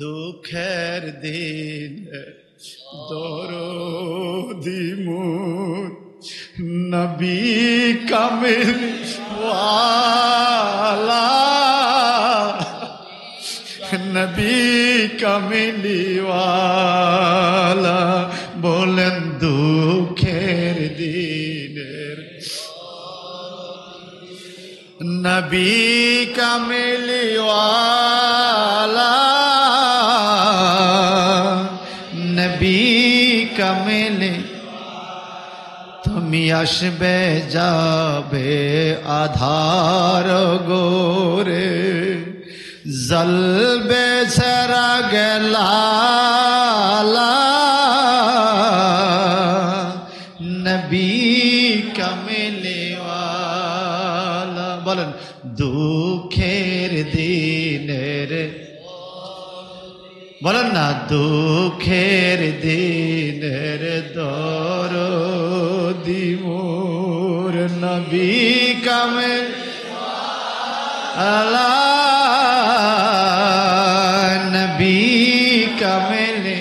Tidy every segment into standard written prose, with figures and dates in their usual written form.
দুঃখের দিন দরদি মোর নবী কামিল ওয়ালা, নবী কামিলিওয়ালা বলেন দুঃখের দিনের নবী কামিলিওয়ালা, নবী কামিলি তুমি আসবে যাবে আধার গোরে জলবে সেরা গেলালা, নবী কামিলিওয়ালা বলেন দুঃখের দিনের বলেন না দুঃখের দিনের দরদি মোর নবী কামিলিওয়ালা, নবী কামিলি।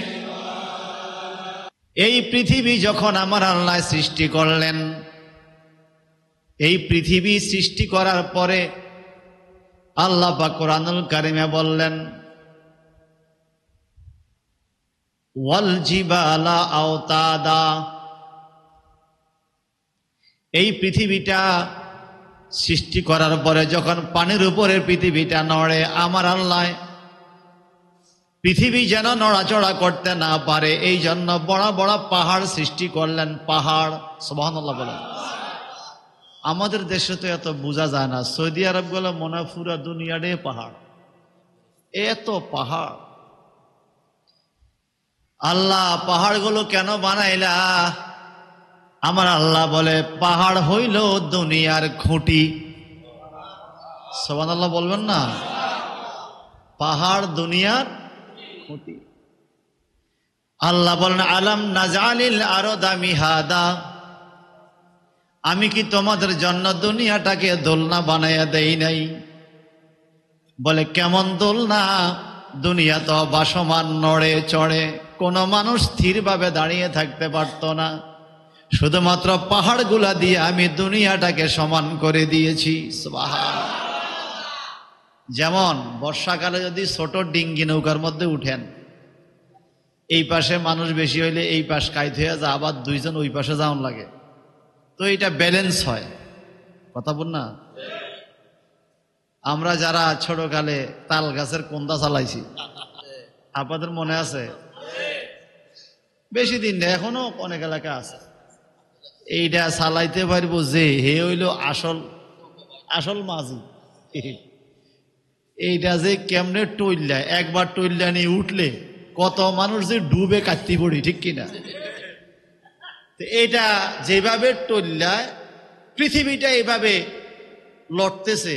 এই পৃথিবী যখন আমার আল্লাহ সৃষ্টি করলেন, এই পৃথিবী সৃষ্টি করার পরে আল্লাহ পাক কোরআনুল কারিমে বললেন ওয়াল জিবালা আওতাদা, এই পৃথিবীটা সৃষ্টি করার পরে যখন পানির উপরে পৃথিবীটা নড়ে, আমার আল্লাহ পৃথিবী যেন নড়াচড়া করতে না পারে এই জন্য বড় বড় পাহাড় সৃষ্টি করলেন। পাহাড়, সুবহানাল্লাহ বলেন। আমাদের দেশে তো এত বোঝা যায় না, সৌদি আরব গুলো মনে পুরা দুনিয়ারে পাহাড়, এত পাহাড়। আল্লাহ পাহাড়গুলো কেন বানাইলা? আমার আল্লাহ বলে পাহাড় হইল দুনিয়ার খুঁটি। সুবহানাল্লাহ বলবেন না? পাহাড় দুনিয়ার খুঁটি। আল্লাহ বলেন আলাম নাজালিল আরদা মিহাদা, আমি কি তোমাদের জন্য দুনিয়াটাকে দোলনা বানাইয়া দেই নাই? বলে কেমন দোলনা? দুনিয়া তো বাসমান, নড়ে চড়ে, কোনো মানুষ স্থিরভাবে দাঁড়িয়ে থাকতে পারত না। শুধুমাত্র পাহাড়গুলা দিয়ে আমি দুনিয়াটাকে সমান করে দিয়েছি। সুবহানাল্লাহ। যেমন বর্ষাকালে যদি ছোট ডিঙ্গি নৌকার মধ্যে উঠেন, এই পাশে মানুষ বেশি হইলে এই পাশ কাইত হয়ে যায়, আবার দুইজন ওই পাশে যাওয়ান লাগে, তো এটা ব্যালেন্স হয়। কথা বল না? আমরা যারা ছোটকালে তাল গাছের কোন্দা চালাইছি, আপনাদের মনে আছে? বেশি দিন নেই, এখনো অনেক এলাকা আছে। এইটা চালাইতে পারবো যে হে হইল আসল আসল মাঝি। এইটা যে কেমনে টইল্লা, একবার টইল্লা নিয়ে উঠলে কত মানুষ যে ডুবে কাটতে পড়ি, ঠিক কিনা? এইটা যেভাবে টইল্লায় পৃথিবীটা এইভাবে লড়তেছে,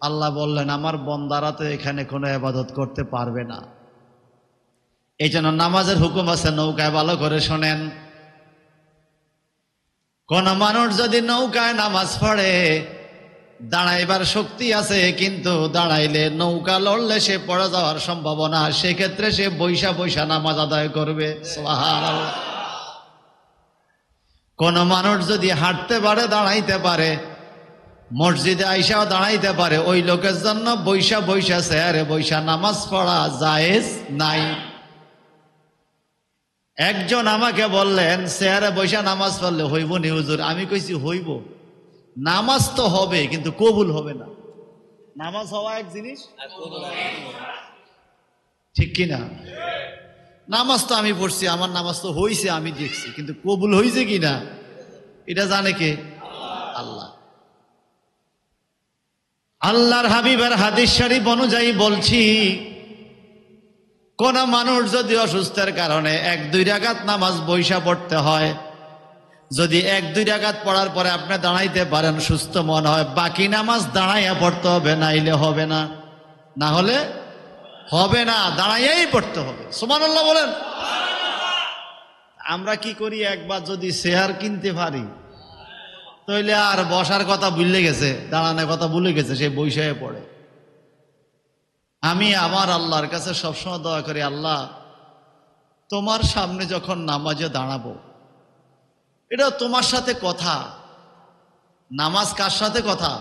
আল্লাহ বললেন আমার বন্দারা তো এখানে কোনো ইবাদত করতে পারবে না। এই জন্য নামাজের হুকুম আছে নৌকায়, ভালো করে শোনেন। কোন মানুষ যদি নৌকায় নামাজ পড়ে, দাঁড়াইবার শক্তি আছে, কিন্তু দাঁড়াইলে নৌকা লড়লে সে পড়ে যাওয়ার সম্ভাবনা, সেক্ষেত্রে সে বৈশা বৈশা নামাজ আদায় করবে। সুবহানাল্লাহ। কোন মানুষ যদি হাঁটতে পারে, দাঁড়াইতে পারে, মসজিদে আইসাও দাঁড়াইতে পারে, ওই লোকের জন্য বৈশা বৈশা চেয়ারে বৈশা নামাজ পড়া জায়েজ নাই। একজন আমাকে বললেন চেয়ারে বৈশা নামাজ পড়লে হইব নি হুজুর? আমি কইছি হইব, নামাজ তো হবে কিন্তু কবুল হবে না। নামাজ হওয়া এক জিনিস, ঠিক কিনা? নামাজ তো আমি পড়ছি, আমার নামাজ তো হইছে, আমি দেখছি, কিন্তু কবুল হইছে কিনা এটা জানে কে? আল্লাহ। আল্লাহর হাবিবের হাদিস শরীফ অনুযায়ী বলছি, কোন মানুষ যদি অসুস্থের কারণে 1-2 রাকাত নামাজ বৈশা পড়তে হয়, যদি 1-2 রাকাত পড়ার পরে আপনি দাঁড়াইতে পারেন, সুস্থ মন হয়, বাকি নামাজ দাঁড়াইয়া পড়তে হবে, নাইলে হবে না। না হলে হবে না, দাঁড়াইয়াই পড়তে হবে। সুবহানাল্লাহ বলেন। আমরা কি করি, একবার যদি চেয়ার কিনতে পারি তাহলে আর বসার কথা ভুলে গেছে, দাঁড়ানোর কথা ভুলে গেছে, সে বৈশায় পড়ে। আমি আমার আল্লাহর কাছে সবসময় দোয়া করি, আল্লাহ তোমার সামনে যখন নামাজে দাঁড়াবো, এটা তোমার সাথে কথা। নামাজ কার সাথে কথা?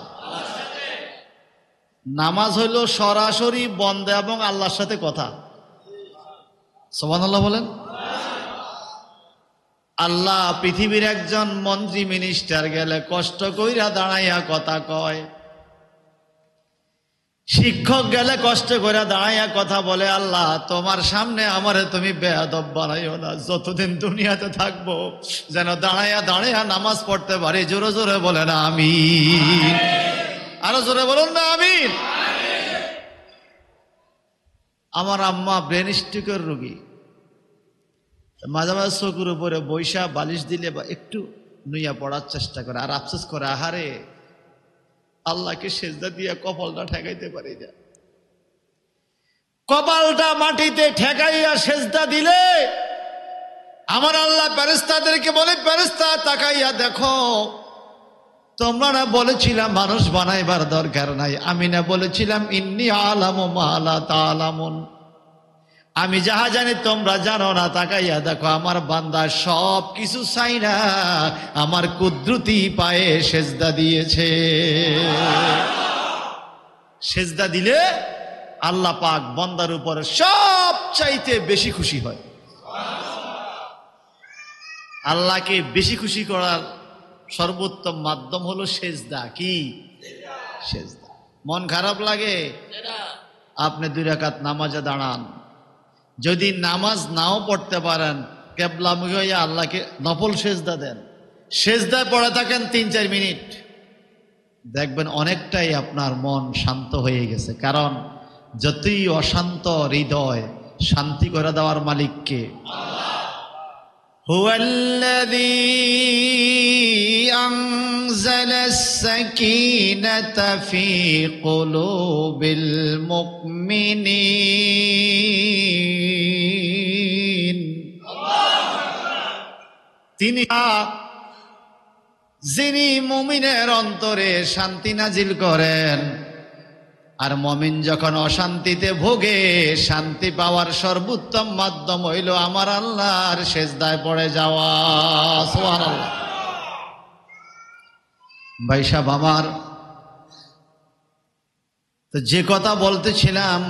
নামাজ হইল সরাসরি বন্দা এবং আল্লাহর সাথে কথা। সুবহানাল্লাহ বলেন। আল্লাহ পৃথিবীর একজন মন্ত্রী মিনিস্টার গেলে কষ্ট কইরা দাঁড়াইয়া কথা কয়, শিক্ষক গেলে কষ্ট করে দাঁড়াইয়া কথা বলে, আল্লাহ তোমার সামনে আমারে তুমি বেয়াদব বানাইও না, যতদিন দুনিয়াতে থাকবো যেন দাঁড়াইয়া দাঁড়াইয়া নামাজ পড়তে পারি। জোরে জোরে বলে না আমিন। আরো জোরে বলুন না আমিন। আমার আম্মা ব্রেন স্ট্রোকের রোগী, মাঝে মাঝে চোখের উপরে বৈশা বালিশ দিলে বা একটু নুইয়া পড়ার চেষ্টা করে, আর আফসোস করে, আহারে আল্লাহকে সেজদা দিয়া কপালটা ঠেকাইতে পারি না। কপালটা মাটিতে ঠেকাইয়া সেজদা দিলে আমার আল্লাহ ফেরেশতাদেরকে বলে, ফেরেশতা তাকাইয়া দেখো, তোমরা না বলেছিলাম মানুষ বানাইবার দরকার নাই, আমি না বলেছিলাম ইন্নী আলামু মা লা তা'লামুন, আমি যাহা জানি তোমরা জানো না। তাকাইয়া দেখো আমার বান্দা সব কিছু চাই না, আমার কুদরতি পায়ে সেজদা দিয়েছে। সেজদা দিলে আল্লাহ পাক বান্দার উপরে সব চাইতে বেশি খুশি হয়। আল্লাহকে বেশি খুশি করার সর্বোত্তম মাধ্যম হলো সেজদা। কি সেজদা? মন খারাপ লাগে, আপনি 2 রাকাত নামাজে দাঁড়ান, যদি নামাজ নাও পড়তে পারেন কেবলামুখী হইয়া আল্লাহকে নফল সেজদা দেন, সেজদায় পড়ে থাকেন 3-4 মিনিট, দেখবেন অনেকটাই আপনার মন শান্ত হয়ে গেছে। কারণ যতই অশান্ত হৃদয়, শান্তি করে দেওয়ার মালিককে। হুয়াল্লাযী আনজালাস সাকিনাতা ফী কুলুবিল মুমিনিন, তিনি যিনি মুমিনের অন্তরে শান্তি নাজিল করেন। আর মুমিন যখন অশান্তিতে ভোগে, শান্তি পাওয়ার সর্বোত্তম মাধ্যম হইল আমার আল্লাহর সেজদায় পড়ে যাওয়া। সুবহানাল্লাহ। ভাই সাহেব আমার, তো যে কথা বলতেছিলাম,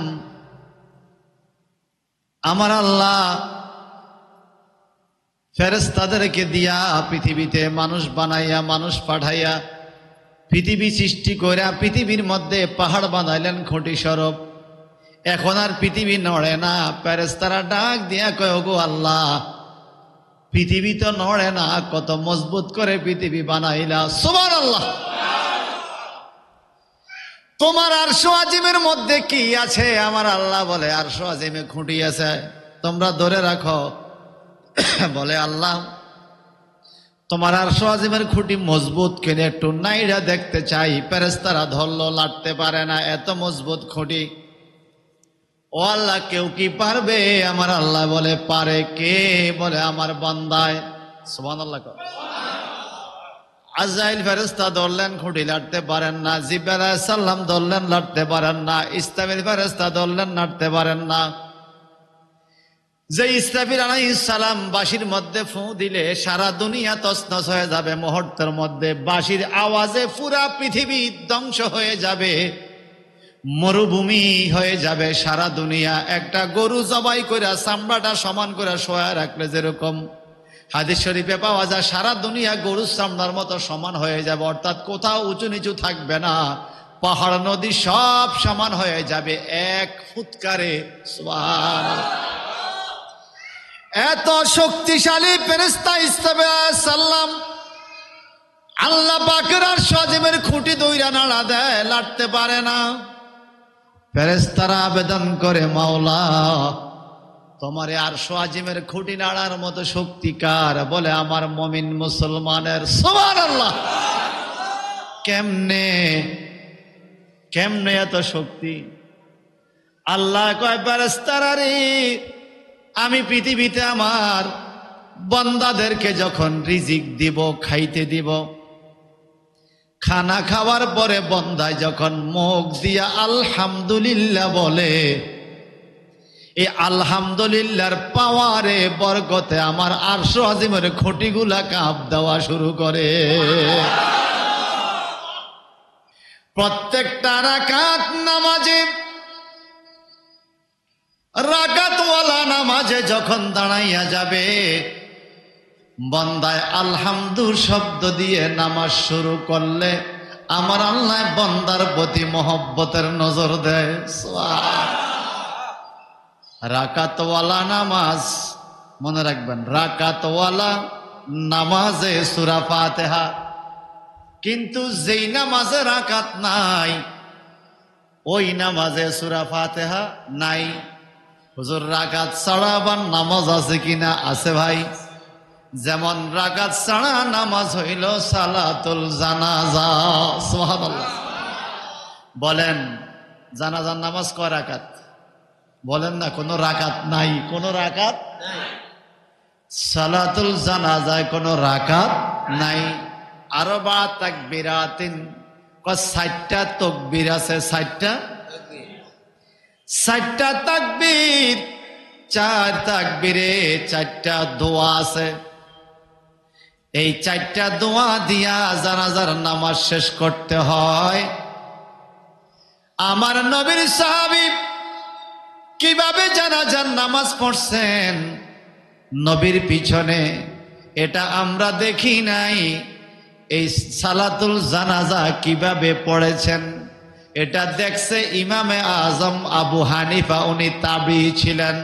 আমার আল্লাহ ফেরেশতাদেরকে দিয়া পৃথিবীতে মানুষ বানাইয়া, মানুষ পাঠাইয়া, পৃথিবী সৃষ্টি কইরা পৃথিবীর মধ্যে পাহাড় বানাইলেন খুঁটি স্বরূপ। এখন আর পৃথিবী নড়ে না। ফেরেশতারা ডাক দিয়া কয়, ওগো আল্লাহ, পৃথিবী তো নড়ে না, কত মজবুত করে পৃথিবী বানাইলা। সুবহানাল্লাহ। তোমার আরশ আজিমের মধ্যে কি আছে? আমার আল্লাহ বলে, আরশ আজিমে খুঁটি আছে, তোমরা ধরে রাখো। বলে, আল্লাহ তোমার আরশ আজিমের খুঁটি মজবুত কিনে একটু নাইরা দেখতে চাই। ফেরেশতারা ধরলো, লাটতে পারে না, এত মজবুত খুঁটি। ও আল্লাহ, কেউ কি পারবে? আমার আল্লাহ বলে, পারে। কে? বলে, আমার বান্দায়। সুবহানাল্লাহ। আজরাইল ফেরেশতা ধরলেন, খুঁটি লাটতে পারেন না। জিবরাইল আলাইহিস সালাম ধরলেন, লাটতে পারেন না। ইসরাফিল ফেরেশতা ধরলেন, লাটতে পারেন না। যে ইসরাফিল আলাইহিস সালাম বাঁশির মধ্যে ফুঁ দিলে সারা দুনিয়া তছনছ হয়ে যাবে মুহূর্তের মধ্যে, বাঁশির আওয়াজে পুরা পৃথিবী ধ্বংস হয়ে যাবে, মরুভূমি হয়ে যাবে সারা দুনিয়া। একটা গরু জবাই করে চামড়াটা সমান করে শোয়া রাখলে যেরকম হাদিস শরীফে পাওয়া যায়, সারা দুনিয়া গরুর চামড়ার মতো সমান হয়ে যাবে, অর্থাৎ কোথাও উঁচু নিচু থাকবে না, পাহাড় নদী সব সমান হয়ে যাবে এক ফুৎকারে। সুবহানাল্লাহ। এত শক্তিশালী ফেরেশতা ইসরাফিল আলাইহিস সালাম আল্লাহ পাকের আরশ আজিমের খুঁটি দইরা নাড়া দেয়, লাটতে পারে না। ফেরেশতারা আবেদন করে, মাওলা তোমার আরশ আজিমের খুঁটি নাড়ার মতো শক্তি কার? বলে, আমার মুমিন মুসলমানের। সুবহানাল্লাহ। কেমনে কেমনে এত শক্তি? আল্লাহ কয়, ফেরেশতারা রে, আমি পৃথিবীতে আমার বান্দাদেরকে যখন রিজিক দিব, খাইতে দিব, খানা খাওয়ার পরে বন্দায় যখন মুখ দিয়া আলহামদুলিল্লাহ বলে, এই আলহামদুলিল্লাহর পাওয়ারে বরকতে আমার আরশ আজিমের খুঁটিগুলা কাঁপ দেওয়া শুরু করে। প্রত্যেকটা রাকাত নামাজে, রাকাতওয়ালা নামাজে যখন দাঁড়াইয়া যাবে, বন্দায় আলহামদু শব্দ দিয়ে নামাজ শুরু করলে আমার আল্লাহ বন্দার প্রতি মহব্বতের নজর দেয়। রাকাতওয়ালা নামাজ মনে রাখবেন, রাকাতওয়ালা নামাজে সূরা ফাতিহা। কিন্তু যেই নামাজে রাকাত নাই ওই নামাজে সূরা ফাতিহা নাই। হুজুর রাকাত ছাড়া আবার নামাজ আছে কিনা? আছে ভাই। যেমন রাকাত ছাড়া নামাজ হইল সালাতুল জানাজা। সুবহানাল্লাহ। বলেন জানাজার নামাজ কয় রাকাত? বলেন না, কোনো রাকাত নাই, কোনো রাকাত নাই। সালাতুল জানাজায় কোনো রাকাত নাই। আরবা তাকবীরাতিন, 60টা তাকবীর আছে। 60টা তাকবীর, 4 তাকবীরে 4টা দোয়া আছে। এই 4টা দোয়া দিয়া জানাজার নামাজ শেষ করতে হয়। আমার নবীর সাহাবী কিভাবে জানাজার নামাজ পড়ছেন নবীর পিছনে, এটা আমরা দেখি নাই। এই সালাতুল জানাজা কিভাবে পড়েছেন এটা দেখছে ইমামে আজম আবু হানিফা। উনি তাবি ছিলেন।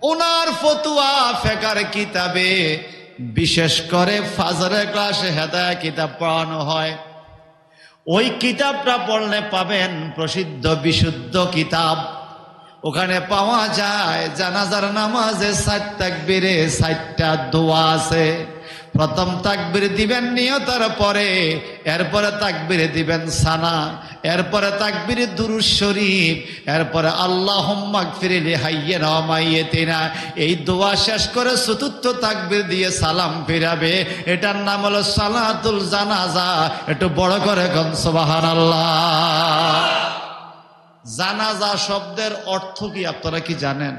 ওনার ফতুয়া ফিকহের কিতাবে, বিশেষ করে ফাজরের ক্লাসে হেদায়া কিতাব পড়ানো হয়। ওই কিতাবটা পড়লে পাবেন, প্রসিদ্ধ বিশুদ্ধ কিতাব। ওখানে পাওয়া যায় জানাজার নামাজে 4 তাকবীরে 4টা দোয়া আছে। প্রথম তাকবীর দিবেন নিয়তের পরে, এরপরে তাকবীর দিবেন সানা, এরপরে তাকবীর দুরূদ শরীফ, এরপরে আল্লাহুম্মা গফিরলি হাইয়িনা ওয়া মাইয়িতিনা। এই দোয়া শেষ করে চতুর্থ তাকবীর দিয়ে সালাম ফিরাবে। এটার নাম হলো সালাতুল জানাজা। একটু বড় করে কোন সুবহানাল্লাহ। জানাজা শব্দের অর্থ কি আপনারা কি জানেন?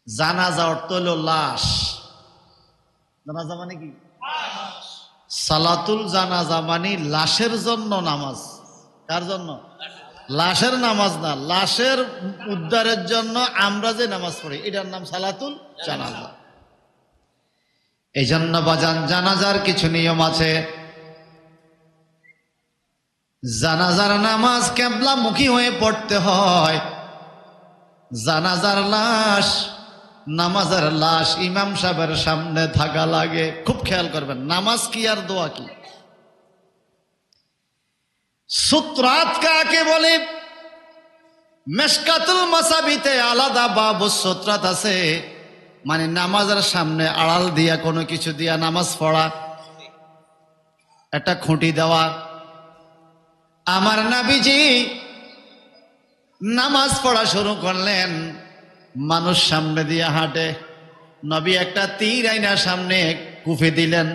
জানাজা অর্থ হলো লাশ। জানাজা মানে কি? সালাতুল জানাজা মানে লাশের জন্য নামাজ। কার জন্য? লাশের নামাজ না, লাশের উদ্ধারের জন্য আমরা যে নামাজ পড়ি এটার নাম সালাতুল জানাজা। এই জন্য বাজান জানাজার কিছু নিয়ম আছে। জানাজার নামাজ কিবলামুখী হয়ে পড়তে হয়। জানাজার লাশ, নামাজের লাশ ইমাম সাহেবের সামনে থাকা লাগে। খুব খেয়াল করবেন, নামাজ কি আর দোয়া কি। সুত্রাত কাকে বলে? মেশকাতুল মাসাবিতে আলাদা বাবু সুত্রাত আছে, মানে নামাজের সামনে আড়াল দিয়া কোনো কিছু দিয়া নামাজ পড়া, একটা খুঁটি দেওয়া। আমার নবীজি নামাজ পড়া শুরু করলেন, মানুষ সামনে দিয়ে হাঁটে। নবী একটা তীর আইনা সামনে কুফে দিলেন,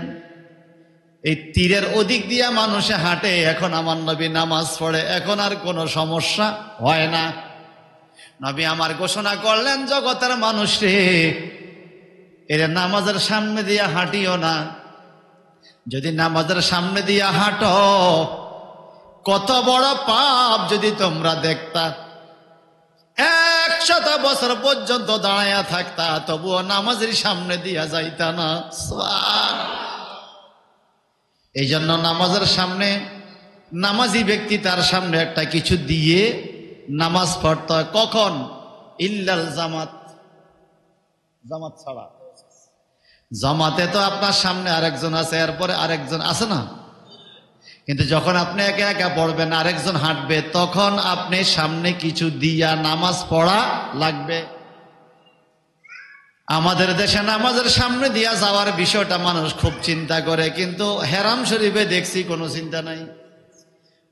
এই তীরের ওদিক দিয়া মানুষে হাঁটে। এখন আমার নবী নামাজ পড়ে, এখন আর কোনো সমস্যা হয় না। নবী আমার ঘোষণা করলেন, জগতের মানুষ রে, এর নামাজের সামনে দিয়া হাঁটিও না। যদি নামাজের সামনে দিয়া হাঁটো, কত বড় পাপ যদি তোমরা দেখতা। 100 বছর পর্যন্ত দাঁড়ায়া থাকতা, তবুও নামাজের সামনে দিয়া যাইতা না। এই জন্য নামাজের সামনে নামাজি ব্যক্তি তার সামনে একটা কিছু দিয়ে নামাজ পড়তে হয়। কখন? ইল্লাল জামাত, জামাত ছাড়া। জামাতে তো আপনার সামনে আরেকজন আছে, এরপরে আরেকজন আছে না? কিন্তু যখন আপনি একা একা পড়বেন, আরেকজন হাঁটবে, তখন আপনি সামনে কিছু দিয়া নামাজ পড়া লাগবে। আমাদের দেশে নামাজের সামনে দিয়া যাওয়ার বিষয়টা মানুষ খুব চিন্তা করে, কিন্তু হেরাম শরীফে দেখছি কোনো চিন্তা নাই।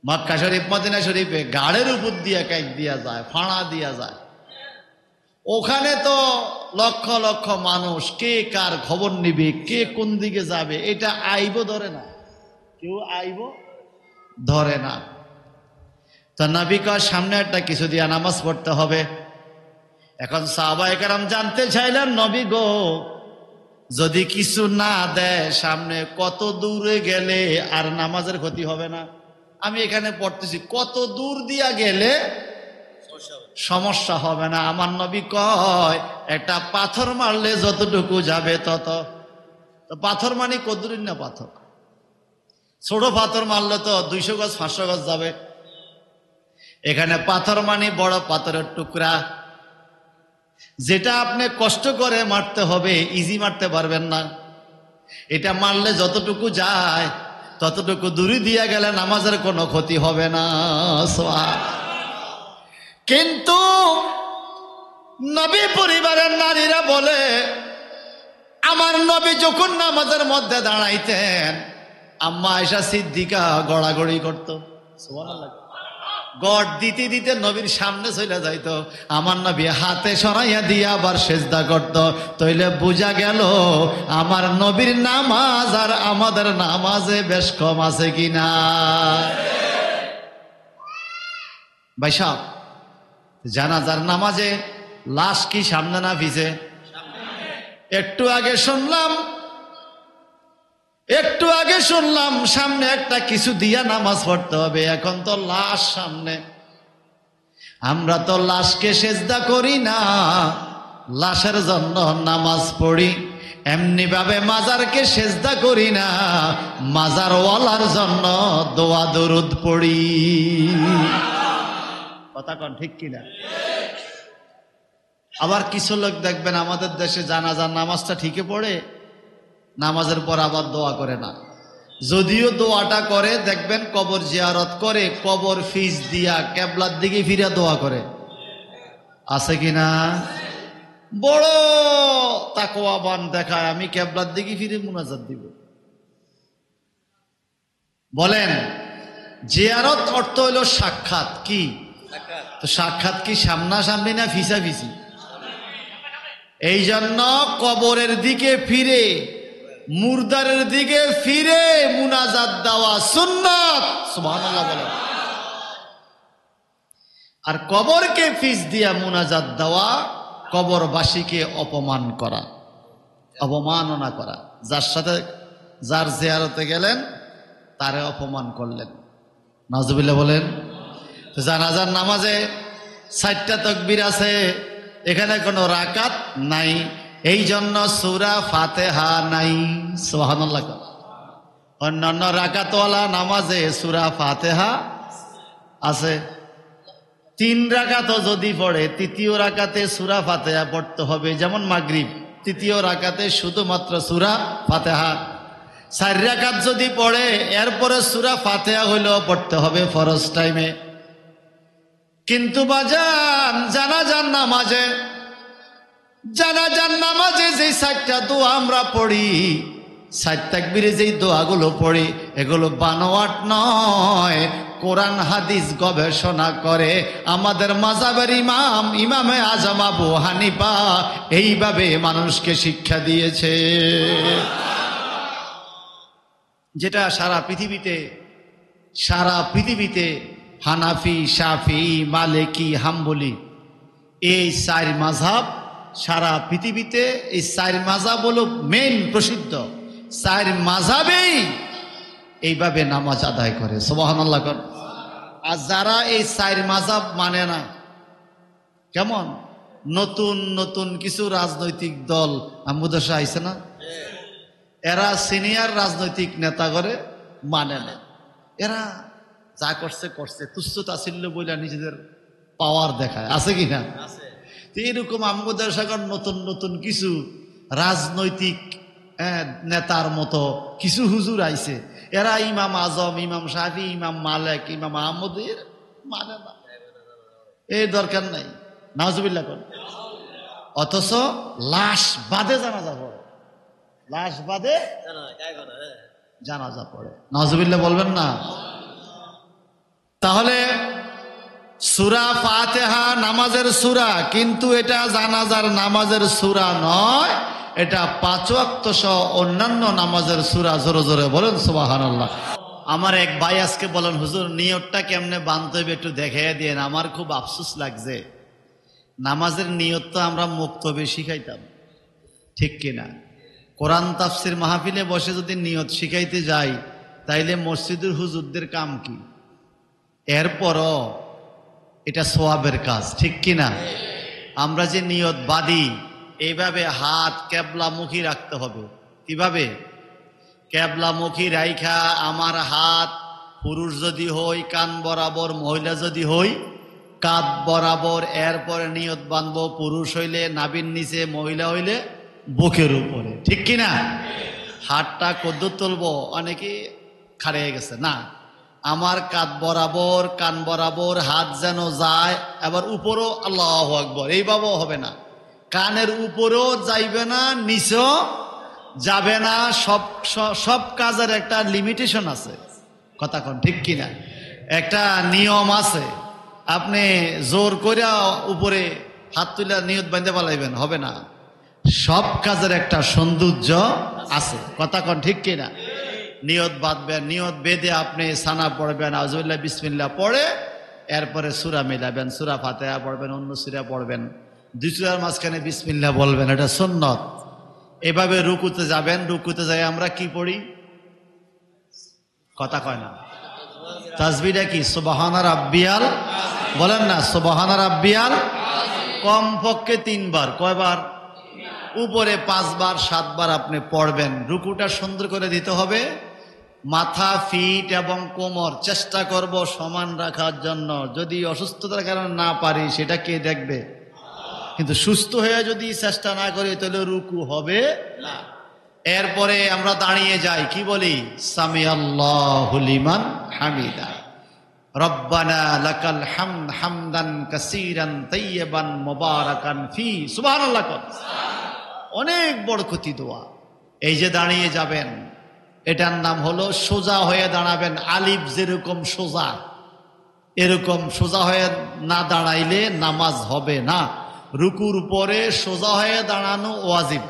মক্কা শরীফ, মদিনা শরীফে গাড়ের উপর দিয়া কাইক দিয়া যায়, ফাঁড়া দিয়া যায়। ওখানে তো লক্ষ লক্ষ মানুষ, কে কার খবর নিবে, কে কোন দিকে যাবে, এটা আইব ধরে না। কি কেউ আইব ধরে না। তো নবী কয় সামনে একটা কিছু দিয়া নামাজ পড়তে হবে। এখন সাহাবায়ে কেরাম জানতে চাইলেন, নবী গো যদি কিছু না দেয় সামনে, কত দূরে গেলে আর নামাজের ক্ষতি হবে না? আমি এখানে পড়তেছি, কত দূর দিয়া গেলে সমস্যা হবে না? আমার নবী কয় একটা পাথর মারলে যতটুকু যাবে তত। তো পাথর মানে কদুরিন না পাথর, ছোট পাথর মারলে তো 200 গজ 500 গজ যাবে। এখানে পাথর মানে বড় পাথরের টুকরা, যেটা আপনি কষ্ট করে মারতে হবে, ইজি মারতে পারবেন না। এটা মারলে যতটুকু যায় ততটুকু দূরে দিয়ে গেলে নামাজের কোনো ক্ষতি হবে না। কিন্তু নবী পরিবারের নারীরা বলে, আমার নবী যখন নামাজের মধ্যে দাঁড়াইতেন, আম্মা আয়েশা সিদ্দিকা গড়াগড়ি করতো। সুবহানাল্লাহ। গড় দিতে দিতে নবীর সামনে চলে যাইতো, আমার নবী হাতে সরাইয়া দিয়ে আবার সেজদা করত। তইলে বোঝা গেল আমার নবীর নামাজ আর আমাদের নামাজে বেশ কম আছে কিনা। ভাই সাহেব, জানাজার নামাজে লাশ কি সামনে না পিছে? একটু আগে শুনলাম সামনে একটা কিছু দিয়া নামাজ পড়তে হবে। এখন তো লাশ সামনে, আমরা তো লাশকে সেজদা করি না, লাশের জন্য নামাজ পড়ি। এমনি ভাবে মাজারকে সেজদা করি না, মাজারওয়ালার জন্য দোয়া দরুদ পড়ি। কথা কন ঠিক কিনা? আবার কিছু লোক দেখবেন আমাদের দেশে জানাজার নামাজটা ঠিকই পড়ে, নামাজের পর আবার দোয়া করে না। যদিও দোয়াটা করে, দেখবেন কবর জিয়ারত করে, কবর ফিস দিয়া কেবলার দিকে ফিরে দোয়া করে। আছে কিনা? বড় তাকওয়াবান দেখায়, আমি কেবলার দিকে ফিরে মুনাজাত দিব। বলেন, জিয়ারত অর্থ হইল সাক্ষাৎ। কি তো সাক্ষাৎ কি সামনাসামনি না ফিসাফিসি? এই জন্য কবরের দিকে ফিরে, মুর্দারের দিকে ফিরে মুনাজাত দেওয়া সুন্নাত। সুবহানাল্লাহ বলেন। আর কবরকে ফিস দিয়া মুনাজাত দেওয়া কবরবাসীকে অপমান করা, অবমাননা করা। যার সাথে যার জিয়ারতে গেলেন তারে অপমান করলেন। নাউজুবিল্লাহ বলেন। জানাজার নামাজে 4টা তাকবীর আছে, এখানে কোনো রাকাত নাই, এই জন্য সূরা ফাতিহা নাই। সুবহানাল্লাহ। অন্যান্য রাকাতওয়ালা নামাজে সূরা ফাতিহা আছে। 3 রাকাতও যদি পড়ে, 3য় রাকাতে সূরা ফাতিহা পড়তে হবে। যেমন মাগরিব, 3য় রাকাতে শুধুমাত্র সূরা ফাতিহা। 4 রাকাত যদি পড়ে, এরপরে সূরা ফাতিহা হইলেও পড়তে হবে ফরজ টাইমে। কিন্তু বাজান, জানাজার নামাজে যে 4টা দোয়া আমরা পড়ি, 4 তাকবীরে যেই দোয়াগুলো পড়ি, এগুলো বানোয়াট নয়। কোরআন হাদিস গবেষণা করে আমাদের মাযহাবের ইমামে আজম আবু হানিফা এইভাবে মানুষকে শিক্ষা দিয়েছে, যেটা সারা পৃথিবীতে হানাফি, শাফি, মালিকি, হাম্বলি এই 4 মাযহাব সারা পৃথিবীতে, এই 4 মাযহাব হলো মেইন প্রসিদ্ধ। 4 মাযহাবেই এইভাবে নামাজ আদায় করে। সুবহানাল্লাহ। আর যারা এই 4 মাযহাব মানে না, কেমন নতুন নতুন কিছু রাজনৈতিক দল আমাদের দেশে আইছে না, এরা সিনিয়র রাজনৈতিক নেতা করে মানে না। এরা যা করছে তুচ্ছ তাচ্ছিল্য বইলা নিজেদের পাওয়ার দেখায়। আছে কিনা? তো এরকম আমাদের দেশে নতুন নতুন কিছু রাজনৈতিক নেতার মতো কিছু হুজুর আইছে, এরা ইমাম আজম, ইমাম শাফি, ইমাম মালিক, ইমাম আহমদ মানে না। এই দরকার নাই। নাউজুবিল্লাহ কর। অথচ লাশ বাদে জানাজা পড়ে, লাশ বাদে জানাজা পড়ে। নাউজুবিল্লাহ বলবেন না? তাহলে সূরা ফাতিহা নামাজের সূরা, কিন্তু এটা জানাজার নামাজের সূরা নয়, এটা 5 ওয়াক্ত সহ অন্যান্য নামাজের সূরা। জোরে জোরে বলেন সুবহানাল্লাহ। আমার এক ভাই আজকে বলেন, হুজুর নিয়তটা কেমনে বানতে হবে একটু দেখাইয়া দিয়েন, আমার খুব আফসোস লাগছে। নামাজের নিয়ত তো আমরা মুক্তবে শিখাইতাম, ঠিক কিনা? কোরআন তাফসির মাহফিলে বসে যদি নিয়ত শিখাইতে যাই, তাইলে মসজিদের হুজুরদের কাম কি? এরপরও এটা সোয়াবের কাজ, ঠিক কিনা? আমরা যে নিয়ত বাঁধি, এইভাবে হাত কেবলামুখী রাখতে হবে। কিভাবে? কেবলামুখী রাইখা আমার হাত পুরুষ যদি হই কান বরাবর, মহিলা যদি হই কাঁধ বরাবর। এরপরে নিয়ত বাঁধবো, পুরুষ হইলে নাভির নিচে, মহিলা হইলে বুকের উপরে, ঠিক কিনা? হাতটা কদ্দুর তুলবো, অনেকে খাড়িয়ে গেছে না, আমার কাঁধ বরাবর কান বরাবর হাত যেন যায়। এবার উপরও আল্লাহু আকবার, এইভাবেও হবে না, কানের উপরও যাইবে না, নিচেও যাবে না। সব কাজের একটা লিমিটেশন আছে, কথা কোন ঠিক কিনা? একটা নিয়ম আছে। আপনি জোর করে উপরে হাত তুলে নিয়ত বাঁধতে পালাইবেন, হবে না। সব কাজের একটা সৌন্দর্য আছে, কথা কোন ঠিক কিনা? নিয়ত বাঁধবেন, নিয়ত বেঁধে আপনি সানা পড়বেন, আউযুবিল্লাহ বিসমিল্লাহ পড়ে, এরপরে সূরা মিলাবেন, সূরা ফাতিহা পড়বেন, অন্য সূরা পড়বেন, দুই সূরার মাঝখানে বিসমিল্লাহ বলবেন, এটা সুন্নত। এভাবে রুকুতে যাবেন, রুকুতে যাই আমরা কি পড়ি? কথা কয় না, তাসবিহটা কি? সুবহানা রাব্বিয়াল, বলেন না সুবহানা রাব্বিয়াল। কমপক্ষে 3 বার। কয়বার? উপরে 5 বার 7 বার আপনি পড়বেন। রুকুটা সুন্দর করে দিতে হবে, মাথা, ফিট এবং কোমর চেষ্টা করব সমান রাখার জন্য। যদি অসুস্থতার কারণে না পারি, সেটা কে দেখবে? কিন্তু সুস্থ হয়ে যদি চেষ্টা না করি, তাহলে রুকু হবে না। এরপরে আমরা দাঁড়িয়ে যাই, কি বলি? সামি আল্লাহু লিমান হামিদা, রব্বানা লাকাল হামদ হামদান কাসীরান তাইয়্যিবান মুবারাকান ফি, সুবহানাল্লাহ। অনেক বরকতি দোয়া। এই যে দাঁড়িয়ে যাবেন, এটার নাম হলো সোজা হয়ে দাঁড়াবেন। আলিফ যেরকম সোজা, এরকম সোজা হয়ে না দাঁড়াইলে নামাজ হবে না। রুকুর পরে সোজা হয়ে দাঁড়ানো ওয়াজিব।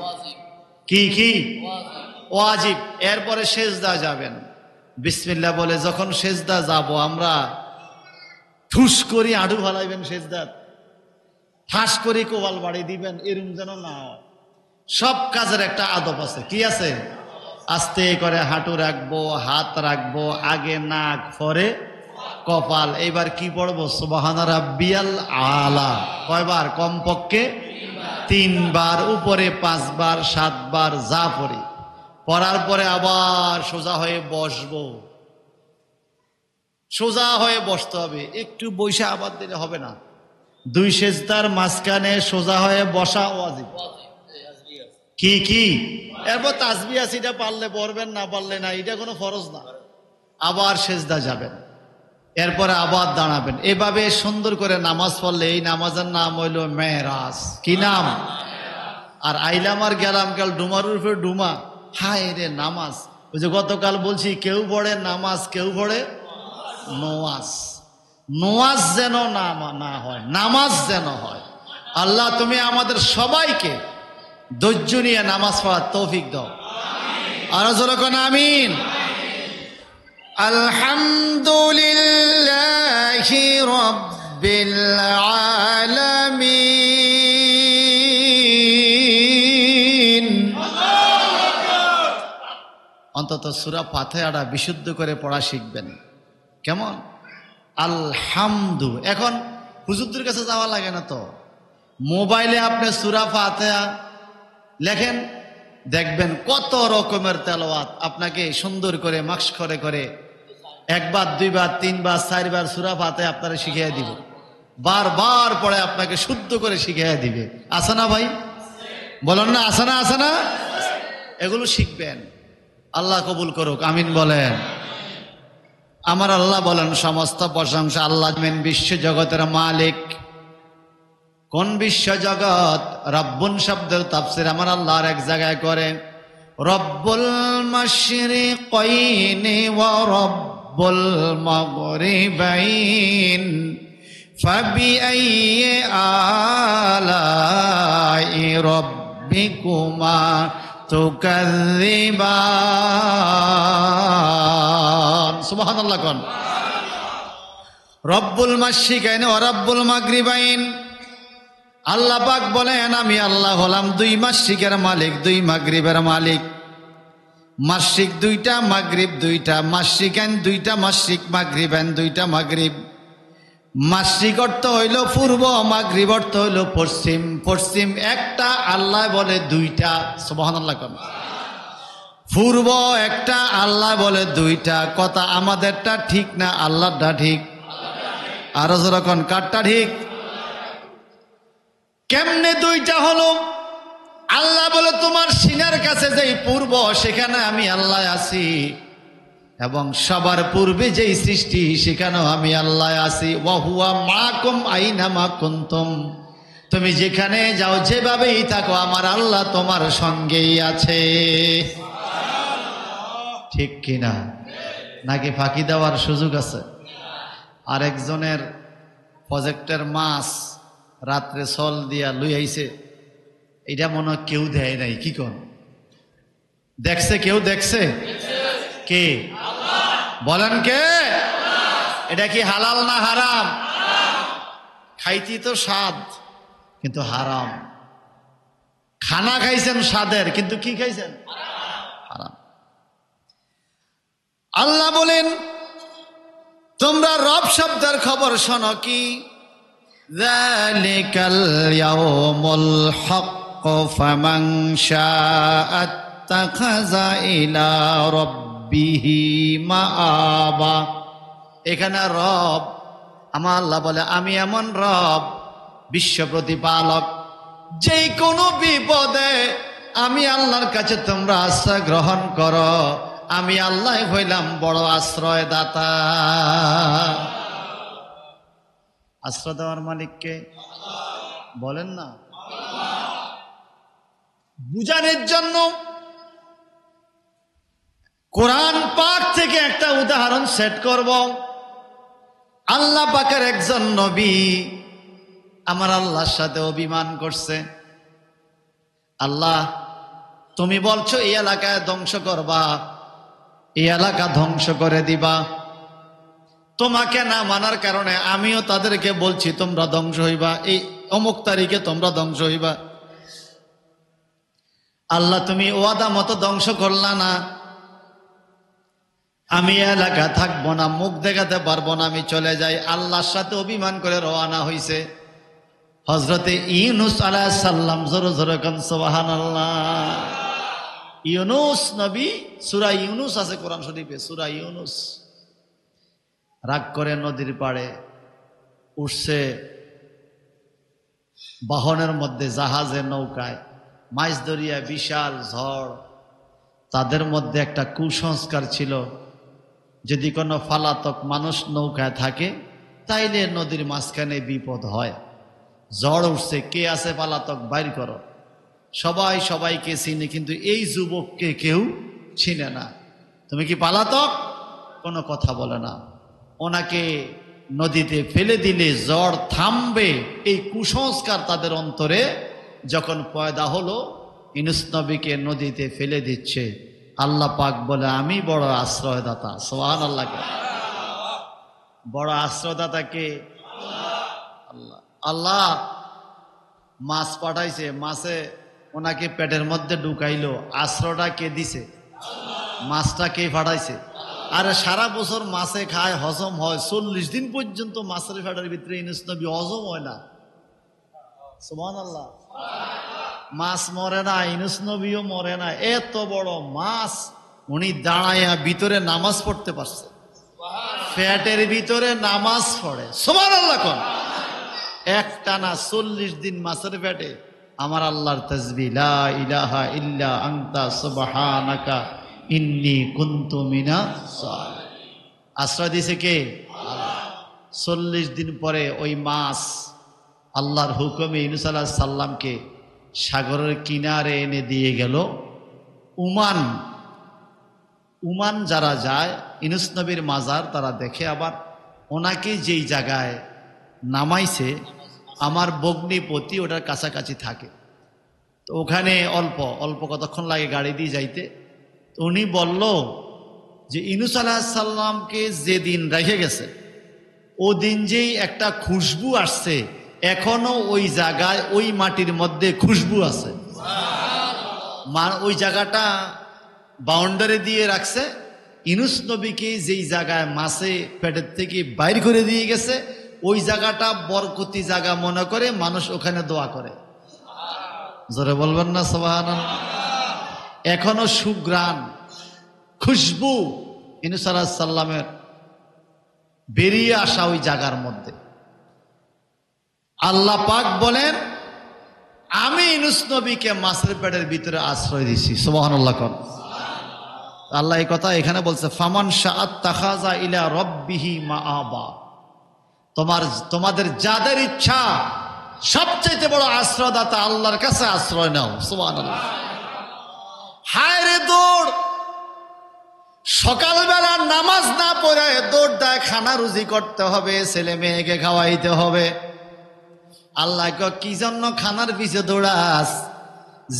কি কি? ওয়াজিব। এরপরে সেজদা যাবেন, বিসমিল্লাহ বলে যখন সেজদা যাব, আমরা ঠুস করি আডু ফালাইবেন সেজদা, ঠাস করি কোবাল বাড়ি দিবেন, এরম যেন না হয়। সব কাজের একটা আদব আছে। কি আছে? আস্তে করে হাঁটু রাখবো, হাত রাখবো, আগে নাক, পরে কপাল। এইবার কি পড়বো? সুবহানা রাব্বিয়াল আলা। কয়বার? কমপক্ষে 3 বার। উপরে 5 বার 7 বার যা পড়ি। পড়ার পরে আবার সোজা হয়ে বসবো। সোজা হয়ে বসতে হবে, একটু বসে আবার দিলে হবে না। 2 সেজদার মাঝখানে সোজা হয়ে বসা ওয়াজিব। কি কি? এরপর তাসবিহ আছে, এটা পারলে পড়বেন, না পারলে না, এটা কোনো ফরজ না। আবার সেজদা যাবেন, এরপরে আবার দাঁড়াবেন। এভাবে সুন্দর করে নামাজ পড়লে, এই নামাজের নাম হইল মেরাজ। কি নাম? আর আইলাম আর গেলাম, কাল ডুমার উপরে ডুমা। হায় রে নামাজ! ওই যে গতকাল বলছি, কেউ পড়ে নামাজ, কেউ পড়ে নোয়াজ। নোয়াজ যেন না হয়, নামাজ যেন হয়। আল্লাহ তুমি আমাদের সবাইকে ধৈর্য নিয়ে নামাজ পড়ার তৌফিক দাও। আরো জোরে কোন আমিন। আলহামদুলিল্লাহি রাব্বিল আলামিন। অন্তত সূরা ফাতিহাটা বিশুদ্ধ করে পড়া শিখবেন। কেমন? আলহামদু। এখন হুজুরদের কাছে যাওয়া লাগে না তো, মোবাইলে আপনি সূরা ফাতিহা লেখেন, দেখবেন কত রকমের তেলাওয়াত। আপনাকে সুন্দর করে মাস্ক করে 1 বার 2 বার 3 বার 4 বার সূরা ফাতিহা আপনারা শিখিয়ে দিব। বারবার পড়ে আপনাকে শুদ্ধ করে শিখিয়ে দিবে। আছে না ভাই? বলেন না, আছে না? আছে না? এগুলো শিখবেন। আল্লাহ কবুল করুক, আমিন বলেন। আমার আল্লাহ বলেন, সমস্ত প্রশংসা আল্লাহ, বিশ্ব জগতের মালিক। কোন বিশ্ব জগৎ? রব্বুন শব্দের তাফসীর আমার আল্লাহর এক জায়গায় করে রব্বুল মাশরিকাইনি ওয়া রব্বুল মাগরিবাইন ফাবিআইয়ি আলাই রাব্বিকুমা তুকাযযিবান। সুবহানাল্লাহ কোন। রব্বুল মাশরিকাইন ওয়া রব্বুল মাগরিবাইন, আল্লাহ পাক বলেন আমি আল্লাহ হলাম দুই মাশরিকের মালিক, দুই মাগরিবের মালিক। মাশরিক দুইটা, মাগরিব দুইটা, মাশরিকাইন দুইটা মাশরিক, মাগরিবাইন দুইটা মাগরিব। মাশরিক অর্থ হইল পূর্ব, মাগরিব অর্থ হইল পশ্চিম। পশ্চিম একটা, আল্লাহ বলে দুইটা, সুবহানাল্লাহ কোন। পূর্ব একটা, আল্লাহ বলে দুইটা। কথা আমাদেরটা ঠিক না আল্লাহটা ঠিক? আরো যখন কারটা ঠিক? কেমনে দুইটা হলো? আল্লাহ বলে তোমার সিনার কাছে যেই পূর্ব, সেখানে আমি আল্লাহ আছি, এবং সবার পূর্বে যেই সৃষ্টি সেখানেও আমি আল্লাহ আছি। ওয়া হুয়া মাকুম আইনামা কুনতুম, তুমি যেখানে যাও যেভাবেই থাকো আমার আল্লাহ তোমার সঙ্গেই আছে। ঠিক কিনা? নাকি ফাঁকি দেওয়ার সুযোগ আছে? আরেকজনের প্রজেক্টের মাছ রাত্রে সল দিয়া লই আইছে, এটা মনে হয় কেউ দেয় নাই। কি কোন? দেখছে? কেউ দেখছে? কে? বলেন কে? এটা কি হালাল না হারাম? খাইতি তো স্বাদ, কিন্তু হারাম। খানা খাইছেন স্বাদের, কিন্তু কি খাইছেন? হারাম। আল্লাহ বলেন তোমরা রব শব্দের খবর শোনো কি? যালিকাল ইয়াউমুল হক ফামান শাআ আত্তাখাযা ইলা রাব্বিহি মাআবা। এখানে রব, আমার আল্লাহ বলে আমি এমন রব বিশ্ব প্রতিপালক, যে কোনো বিপদে আমি আল্লাহর কাছে তোমরা আশ্রয় গ্রহণ করো, আমি আল্লাহ হইলাম বড় আশ্রয় দাতা। আশ্রয় দেওয়ার মালিককে বলেন না? বুঝানোর জন্য কোরআন পাক থেকে একটা উদাহরণ সেট করব। আল্লাহ পাকের একজন নবী আমার আল্লাহর সাথে অভিমান করছে। আল্লাহ তুমি বলছো এই এলাকায় ধ্বংস করবা, এই এলাকা ধ্বংস করে দিবা। তোমাকে না মানার কারণে আমিও তাদেরকে বলছি তোমরা ধ্বংস হইবা, এই অমুক তারিখে তোমরা ধ্বংস হইবা। আল্লাহ তুমি ওয়াদা মতো ধ্বংস করলা না, আমি এলাকা থাকবো না, মুখ দেখাতে পারবো না, আমি চলে যাই। আল্লাহর সাথে অভিমান করে রওনা হইছে হযরতে ইউনূস আলাইহিস সালাম। জোরে জোরে কোন সুবহানাল্লাহ। ইউনূস নবী, সূরা ইউনূস আছে কোরআন শরীফে, সূরা ইউনূস। রাগ করে নদীর পাড়ে উঠছে, বাহনের মধ্যে, জাহাজে, নৌকায়, মাছ দরিয়া, বিশাল ঝড়। তাদের মধ্যে একটা কুসংস্কার ছিল, যদি কোনো ফালাতক মানুষ নৌকায় থাকে তাইলে নদীর মাঝখানে বিপদ হয়। ঝড় উঠছে, কে আছে পালাতক বাইর করো। সবাই সবাইকে চিনে, কিন্তু এই যুবককে কেউ চিনে না। তুমি কি পালাতক? কোনো কথা বলে না। ওনাকে নদীতে ফেলে দিলে ঝড় থামবে, এই কুসংস্কার তাদের অন্তরে যখন পয়দা হলো, ইউনূস নবীকে নদীতে ফেলে দিচ্ছে। আল্লাহ পাক বলে আমি বড় আশ্রয়দাতা। সুবহানাল্লাহ। বড় আশ্রয়দাতা কে? আল্লাহ। আল্লাহ মাছ পাঠাইছে, মাছে ওনাকে পেটের মধ্যে ঢুকাইলো, আশ্রয়টা কে দিছে? মাছটা কে পাঠাইছে? আরে সারা বছর মাছে খায়, হজম হয়, 40 দিন পর্যন্ত মাছের পেটের ভিতরে ইউনূস নবী হজম হয় না। সুবহানাল্লাহ। মাছ মরে না, ইউনূস নবীও মরে না। এত বড় মাছ উনি দাঁড়াইয়া ভিতরে নামাজ পড়তে পারছে, পেটের ভিতরে নামাজ পড়ে। সুবহানাল্লাহ কোন। একটানা 40 দিন মাছের পেটে আমার আল্লাহর তাসবিহ, লা ইলাহা ইল্লা আনতা সুবহানাকা ইন্নী কুনতু মিনাজ জালিমিন। আশ্রয় দিছে কে? আল্লাহ। 40 দিন পরে ওই মাছ আল্লাহর হুকুমে ইউনূস আলাইহিস সালামকে সাগরের কিনারে এনে দিয়ে গেল। উমান যারা যায় ইউনূস নবীর মাজার, তারা দেখে আবার ওনাকে যেই জায়গায় নামাইছে আমার ভগ্নিপতি ওটার কাছাকাছি থাকে। তো ওখানে অল্প অল্প কতক্ষণ লাগে গাড়ি দিয়ে যাইতে। তো উনি বলল যে ইউনূস আলাইহিস সালামকে যেদিন রেখে গেছে ও দিন যেই একটা খুশবু আসছে, এখনো ওই জায়গায় ওই মাটির মধ্যে খুশবু আছে। ওই জায়গাটা বাউন্ডারি দিয়ে রাখছে। ইউনূস নবীকে যেই জায়গায় মাছে পেটের থেকে বাইর করে দিয়ে গেছে, ওই জায়গাটা বরকতি জায়গা মনে করে মানুষ ওখানে দোয়া করে। জোরে বলবেন না সুবহানাল্লাহ? এখনো সুঘ্রাণ, খুশবু ইউনূস আলাইহিস সালামের বেরিয়ে আসা ওই জায়গার মধ্যে। আল্লাহ পাক বলেন, আমি ইউনূস নবীকে মাছের পেটের ভিতরে আশ্রয় দিছি। সুবহানাল্লাহ। আল্লাহ এই কথা এখানে বলছে, ফামান শাআত তাখাযা ইলা রাব্বিহি মাআবা। তোমাদের যাদের ইচ্ছা সবচেয়ে বড় আশ্রয়দাতা আল্লাহর কাছে আশ্রয় নাও। সুবহানাল্লাহ। হায় রে দৌড়, সকালবেলা নামাজ না পড়ে দৌড় দেয়, খানা রুজি করতে হবে, ছেলে মেয়েকে খাওয়াইতে হবে। আল্লাহ কি জন্য খানার পিছে দৌড়াস?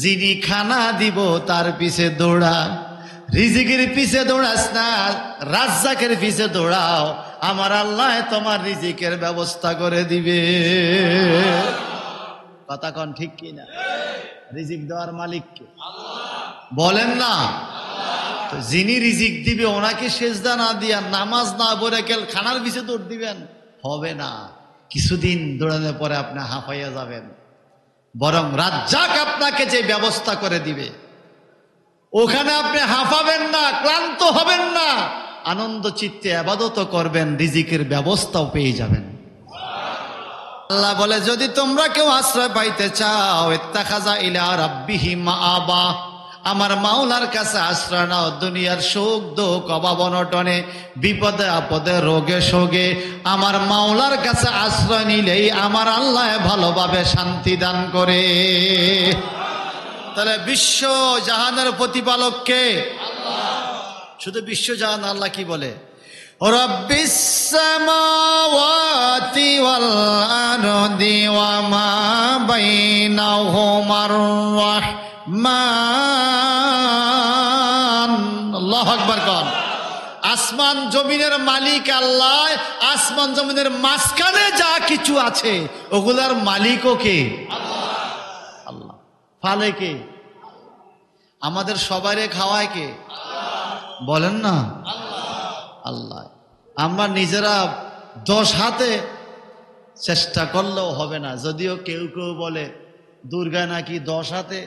যিনি খানা দিব তার পিছে দৌড়া, রিজিকের পিছে দৌড়াস না, রাজ্জাকের পিছে দৌড়াও। আমার আল্লাহ তোমার রিজিকের ব্যবস্থা করে দিবে। কথা কন ঠিক কিনা? রিজিক দেওয়ার মালিক কে? বলেন না? তো যিনি রিজিক দিবে ওনাকে সেজদা না দিয়া নামাজ না পড়ে কেল খানার পিছে দৌড় দিবেন, হবে না। কিছুদিন দৌড়ানোর পরে আপনি হাঁপাইয়া যাবেন। বরং রাজ্জাক আপনাকে যে ব্যবস্থা করে দিবে ওখানে আপনি হাঁপাবেন না, ক্লান্ত হবেন না, আনন্দ চিত্তে ইবাদত করবেন, রিজিকের ব্যবস্থাও পেয়ে যাবেন। আল্লাহ বলে, যদি তোমরা কেউ আশ্রয় পাইতে চাও, ইত্তাখাযা ইলা রাব্বিহি মাআবা, আমার মাওলার কাছে আশ্রয় নাও। দুনিয়ার সুখ দুঃখ অভাব অনটনে বিপদে আপদে রোগে শোকে আমার মাওলার কাছে আশ্রয় নিলেই আমার আল্লাহ ভালোভাবে শান্তি দান করে। তাহলে বিশ্ব জাহানের প্রতিপালক কে? শুধু বিশ্ব জাহান। আল্লাহ কি বলে? রব্বিস সামাওয়াতি ওয়াল আরদি ওয়া মা বাইনাহুমার রাহমান। আল্লাহু আকবার কোন। আসমান জমিনের মালিক আল্লাহ। আসমান জমিনের মাঝখানে যা কিছু আছে ওগুলার মালিকও কে? আল্লাহ। ফালে কে? আমাদের সবাইরে খাওয়ায় কে? বলেন না? আল্লাহ। আমরা নিজেরা 10 হাতে চেষ্টা করলেও হবে না। যদিও কেউ কেউ বলে দুর্গা নাকি 10 হাতে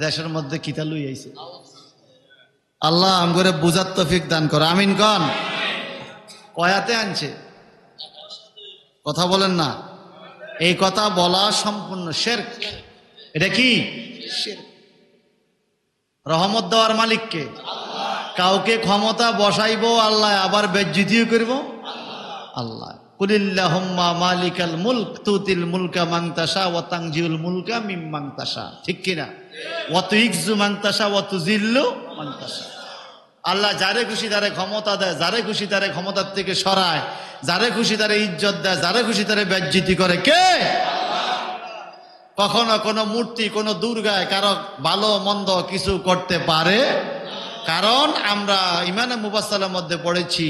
দেশের মধ্যে কিতা লই আইছে। আল্লাহ আমগরে বুঝার তৌফিক দান করে। আমিন কন। কয়াতে আনছে? কথা বলেন না? এই কথা বলা সম্পূর্ণ শিরক। এটা কি শিরক। রহমত দেওয়ার মালিক কে? কাউকে ক্ষমতা বসাইবো আল্লাহ, আবার বেজ্জিতিও করব আল্লাহ। কুলিল্লাহুম্মা মালিকাল মুলক তুতিল মুলকা মান তাশা ওয়া তানজিউল মুলকা মিম্মান তাশা। ঠিক কিনা? ওয়া তুইজ্জু মান তাশা ওয়া তুজিল্লু মান তাশা। আল্লাহ যারে খুশি তারে ক্ষমতা দেয়, যারে খুশি তারে ক্ষমতার থেকে সরায়, যারে খুশি তারে ইজ্জত দেয়, যারে খুশি তারে বেজ্জিতি করে। কে? কখনো কোনো মূর্তি, কোনো দুর্গায় কারো ভালো মন্দ কিছু করতে পারে? কারণ আমরা ইমানে মুফাসসালের মধ্যে পড়েছি,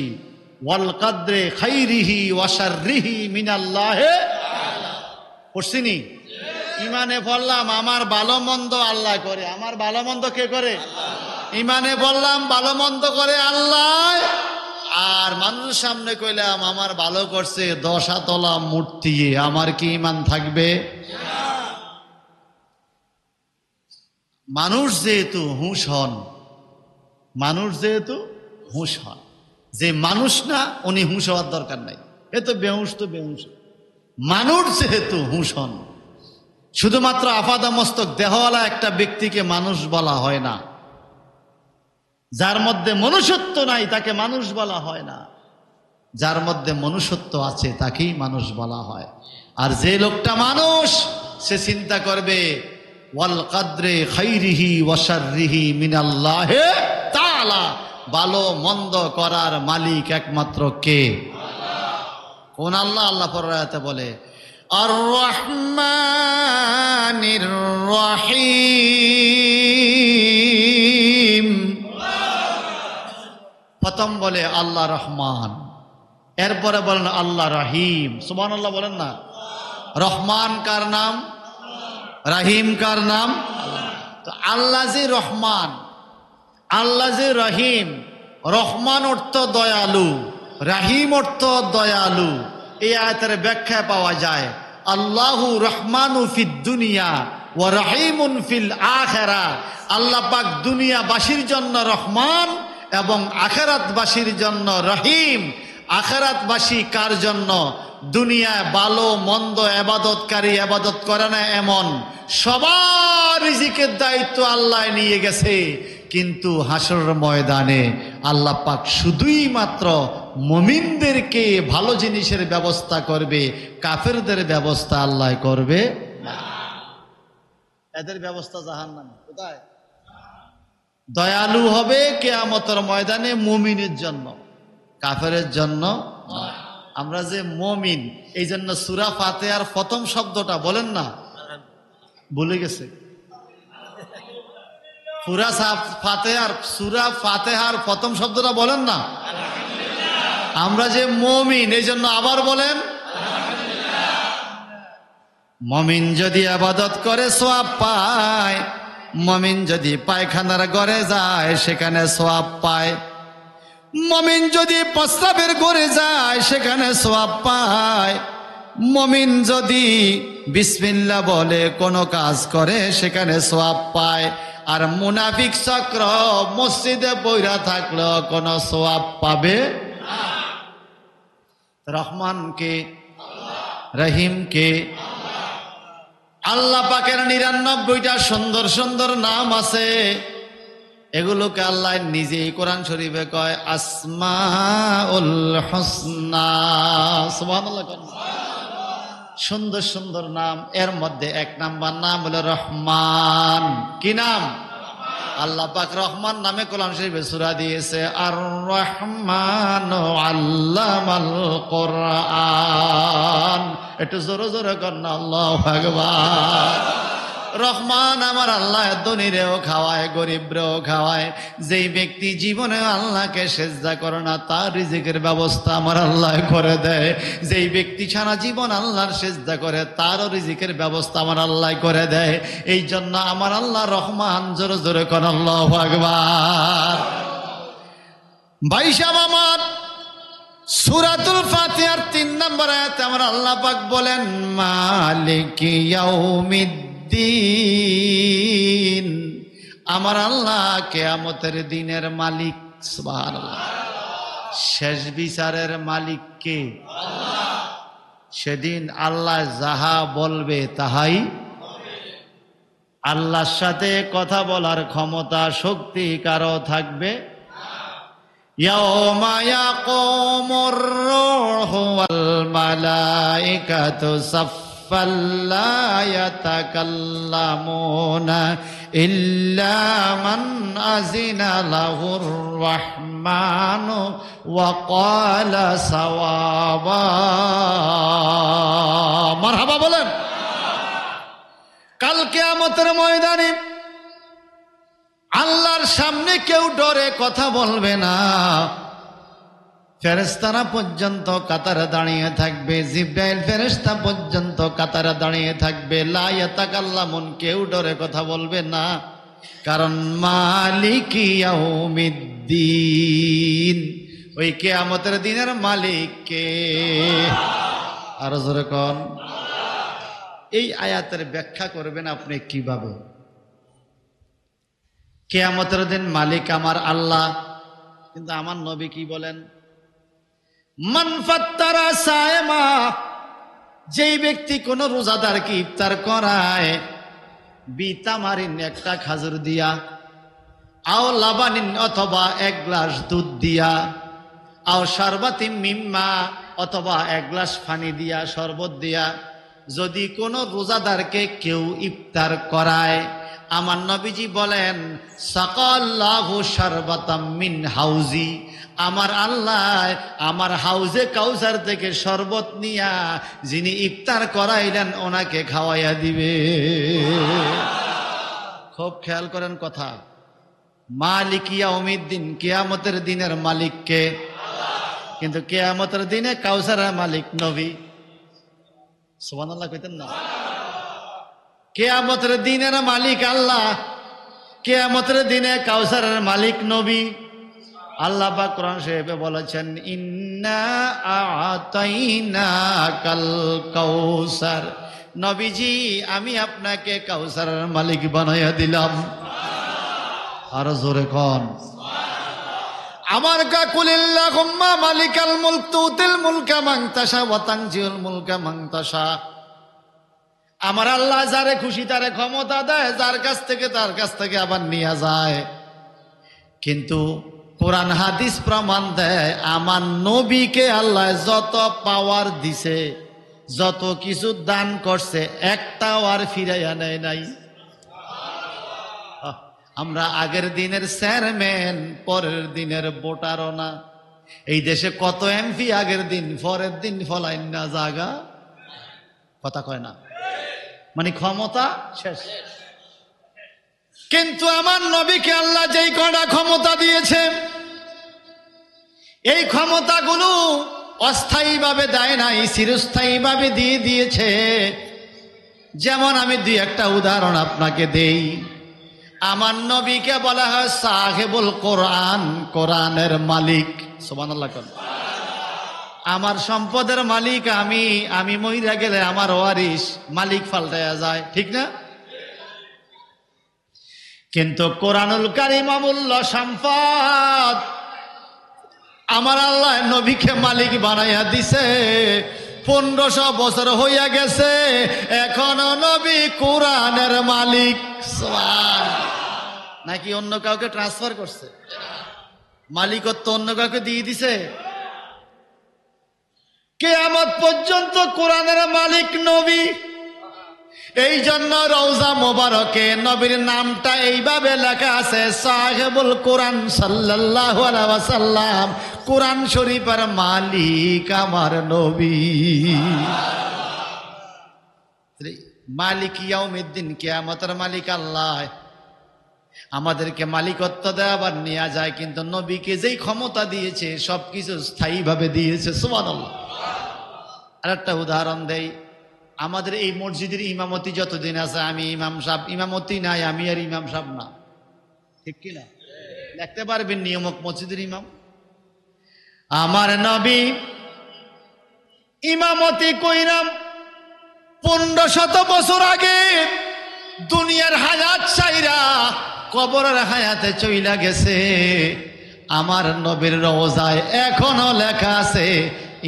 ওয়াল কাদরে খাইরিহি ওয়া শাররিহি মিনাল্লাহি তাআলা। পড়ছিনি? ইমানে বললাম আমার ভালো মন্দ আল্লাহ করে। আমার ভালো মন্দ কে করে? ইমানে বললাম ভালো মন্দ করে আল্লাহ। আর মানুষের সামনে কইলাম আমার ভালো করছে 10 হাতওয়ালা মূর্তি, আমার কি ইমান থাকবে? মানুষ যেহেতু হুঁশ হন, মানুষ যেহেতু হুঁশ হন, যে মানুষ না উনি হুঁশ হওয়ার দরকার নাই। এ তো বেহুশ, তো বেহুশ। মানুষ যেহেতু হুঁশ হন, শুধুমাত্র আপাদা মস্তক দেহওয়ালা একটা ব্যক্তিকে মানুষ বলা হয় না। যার মধ্যে মনুষ্যত্ব নাই তাকে মানুষ বলা হয় না। যার মধ্যে মনুষ্যত্ব আছে তাকেই মানুষ বলা হয়। আর যে লোকটা মানুষ, সে চিন্তা করবে ওয়াল কাদরে খাইরিহি ওয়া শাররিহি মিনাল্লাহি তাআলা। ভালো মন্দ করার মালিক একমাত্র কে? কোন আল্লাহ? আল্লাহ পরের আয়াতে বলে আর রহমানির রহিম। প্রথম বলে আল্লাহ রহমান, এরপরে বলেন আল্লাহ রহিম। সুবহানাল্লাহ বলেন না। রহমান কার নাম? রহিম কার নাম? তো আল্লাহ যে রহমান, আল্লাহ যে রহিম। রহমান অর্থ দয়ালু, রহিম অর্থ দয়ালু। এই আয়াতের ব্যাখ্যা পাওয়া যায় আল্লাহু রহমানু ফিদ দুনিয়া ওয়া রহিমুন ফিল আখিরা। আল্লাহ পাক দুনিয়াবাসীর জন্য রহমান এবং আখিরাতবাসীর জন্য রহিম। আখিরাতবাসী কার জন্য? দুনিয়ায় ভালো মন্দ ইবাদতকারী ইবাদত করে না এমন সবার রিজিকের দায়িত্ব আল্লাহ নিয়ে গেছে, কিন্তু হাসরের ময়দানে আল্লাহ পাক শুধুই মাত্র মুমিনদেরকে ভালো জিনিসের ব্যবস্থা করবে, কাফেরদের ব্যবস্থা আল্লাহ করবে না। এদের ব্যবস্থা জাহান্নামে। কোথায়? দয়ালু হবে কিয়ামতের ময়দানে মুমিনের জন্য, কাফেরের জন্য নয়। আমরা যে মুমিন, এই জন্য সূরা ফাতিহার প্রথম শব্দটা বলেন না, ভুলে গেছে। সূরা ফাতিহার প্রথম শব্দটা বলেন না। আমরা যে মুমিন, এই জন্য আবার বলেন। মুমিন যদি ইবাদত করে সওয়াব পায়, মুমিন যদি পায়খানার ঘরে যায় সেখানে সওয়াব পায়, মুমিন যদি প্রস্রাবের ঘরে যায় সেখানে সওয়াব পায়, মুমিন যদি বিসমিল্লাহ বলে কোনো কাজ করে সেখানে সওয়াব পায়। আর মুনাফিক চক্র মসজিদে বইরা থাকলেও কোনো সওয়াব পাবে না। রহমানকে, রহিমকে, আল্লাহ পাকের ৯৯টা সুন্দর সুন্দর নাম আছে। এগুলোকে আল্লাহ নিজেই কোরআন শরীফে কয় আসমাউল হুসনা। সুবহানাল্লাহ। সুন্দর সুন্দর নাম, এর মধ্যে এক নাম্বার নাম হলো রহমান। কি নাম? আল্লাহ পাক রহমান নামে কোরআন শরীফে সূরা দিয়েছে আর রহমানু আল্লামাল কোরআন। একটু জোরে জোরে করেন আল্লাহু আকবার। রহমান আমার আল্লাহ ধনীরেও খাওয়ায়, গরিবরেও খাওয়ায়। যেই ব্যক্তি জীবনে আল্লাহকে সেজদা করে না তার রিজিকের ব্যবস্থা আমার আল্লাহ করে দেয়। যেই ব্যক্তি সারা জীবন আল্লাহর সেজদা করে তারও রিজিকের ব্যবস্থা আমার আল্লাহ করে দেয়। এই জন্য আমার আল্লাহ রহমান। জোরে জোরে করেন আল্লাহু আকবার। ভাই সাহেব আমার, সূরাতুল ফাতিহার ৩ নম্বর আয়াতে আমার আল্লাহ পাক বলেন মালিকি ইয়াউমিদ্দিন। আমার আল্লাহ কিয়ামতের দিনের মালিক। সুবহানাল্লাহ। শেষ বিচারের মালিক কে? আল্লাহ। সেদিন আল্লাহ যাহা বলবে তাহাই হবে। আল্লাহর সাথে কথা বলার ক্ষমতা শক্তি কারো থাকবে না। ইয়াউমা ইয়াকুমুর রূহু ওয়াল মালাইকাতু সাফফান লা ইয়াতাকাল্লামুনা ইল্লা মান আযিনা লাহুর রাহমানু ওয়া ক্বালা সাওয়াবা। মারহাবা বলেন। কাল কিয়ামতের ময়দানে আল্লাহর সামনে কেউ ডরে কথা বলবে না। ফেরেশতারা পর্যন্ত কাতারে দাঁড়িয়ে থাকবে, জিবরাইল ফেরেশতা পর্যন্ত কাতারে দাঁড়িয়ে থাকবে। লা ইয়াতাকাল্লামুন, কেউ ডরে কথা বলবে না। কারণ মালিকি ইয়াউমিদ্দিন, ওই কিয়ামতের দিনের মালিক কে? আরো জোরে কোন। এই আয়াতের ব্যাখ্যা করবেন আপনি কিভাবে? কিয়ামতের দিন মালিক আমার আল্লাহ, কিন্তু আমার নবী কি বলেন? মান ফাত্তারা সায়মা, যেই ব্যক্তি কোন রোজাদারকে ইফতার করায় বিতামারিন, একটা খাজুর দিয়া, আও লাবানিন, অথবা এক গ্লাস দুধ দিয়া, আও শারবাতিন মিম্মা, অথবা এক গ্লাস পানি দিয়া, শরবত দিয়া, যদি কোন রোজাদারকে কেউ ইফতার করায়, আমার নবীজি বলেন সাকাল্লাহু শারবাতাম মিন হাউজি, আমার আল্লাহ আমার হাউজে কাউসার থেকে শরবত নিয়া যিনি ইফতার করাইলেন ওনাকে খাওয়াইয়া দিবে। খুব খেয়াল করেন কথা। মালিক ইয়াউমিদ্দিন, কিয়ামতের দিনের মালিক কে? কিন্তু কিয়ামতের দিনে কাউসারের মালিক নবী। সুবহানাল্লাহ কইতেন না? কিয়ামতের দিনের মালিক আল্লাহ, কিয়ামতের দিনে কাউসারের মালিক নবী। আল্লাহ পাক কোরআন শরীফে বলেছেন, ইন্না আ'তাইনাকাল কাউসার, নবীজি আমি আপনাকে কাউসারের মালিক বানাইয়া দিলাম। আরো জোরে কোন আমার কা কুলিল্লাহুম্মা মালিকাল মুলক তুতিল মুলকা মান তাশা ওয়া তানজিউল মুলকা মান তাশা। আমার আল্লাহ যারে খুশি তারে ক্ষমতা দেয়, যার কাছ থেকে তার কাছ থেকে আবার নিয়ে যায়। কিন্তু কোরআন হাদিস প্রমাণ দেয়, আমার নবীকে আল্লাহ যত পাওয়ার দিছে, যত কিছু দান করছে, একটাও আর ফিরাইয়া নেয় নাই। আমরা আগের দিনের চেয়ারম্যান, পরের দিনের ভোটারও না। এই দেশে কত এমপি আগের দিন পরের দিন ফলাইন না জাগা, কথা কয় না, মানে ক্ষমতা শেষ। কিন্তু আমার নবীকে আল্লাহ যেই কটা ক্ষমতা দিয়েছে, এই ক্ষমতাগুলো অস্থায়ীভাবে দেয় নাই, চিরস্থায়ীভাবে দিয়ে দিয়েছে। যেমন আমি দুই একটা উদাহরণ আপনাকে দেই। আমার নবীকে বলা হয় সাহেবুল কোরআন, কোরআনের মালিক। সুবহানাল্লাহ। আমার সম্পদের মালিক আমি মইরা গেলে আমার ওয়ারিশ, মালিক পাল্টায়া যায়, ঠিক না? কিন্তু কোরআনুল কারীম অমূল্য সম্পদ, আমার আল্লাহ নবীকে মালিক বানাইয়া দিছে। 1500 বছর হইয়া গেছে, এখনো নবী কোরআনের মালিক। নাকি অন্য কাউকে ট্রান্সফার করছে? মালিকত্ব অন্য কাউকে দিয়ে দিছে? কিয়ামত পর্যন্ত কোরআনের মালিক নবী। এই জন্য রওজা মোবারকে নবীর নামটা এইভাবে লেখা আছে, সাহেবুল কোরআন সাল্লাল্লাহু আলাইহি ওয়াসাল্লাম, কোরআন শরীফের মালিক আমার নবী। মালিক ইয়াউমিদ্দিন, কিয়ামতের মালিক আল্লাহ। আমাদেরকে মালিকত্ব দেয় আবার নেওয়া যায়, কিন্তু নবীকে যেই ক্ষমতা দিয়েছে সবকিছু স্থায়ীভাবে দিয়েছে। সুবহানাল্লাহ। আরেকটা উদাহরণ দেই, আমাদের এই মসজিদের ইমামতি যতদিন আছে, আমি ইমাম সাহেব, ইমামতি নাই, আমি আর ইমাম সাহেব না, ঠিক কিনা? লিখতে পারবেন নিয়মক মসজিদের ইমাম? আমার নবী ইমামতি কইরাম 1500 বছর আগে দুনিয়ার হায়াত চাইরা কবরের হায়াতে চইলা গেছে। আমার নবীর রওজায় এখনো লেখা আছে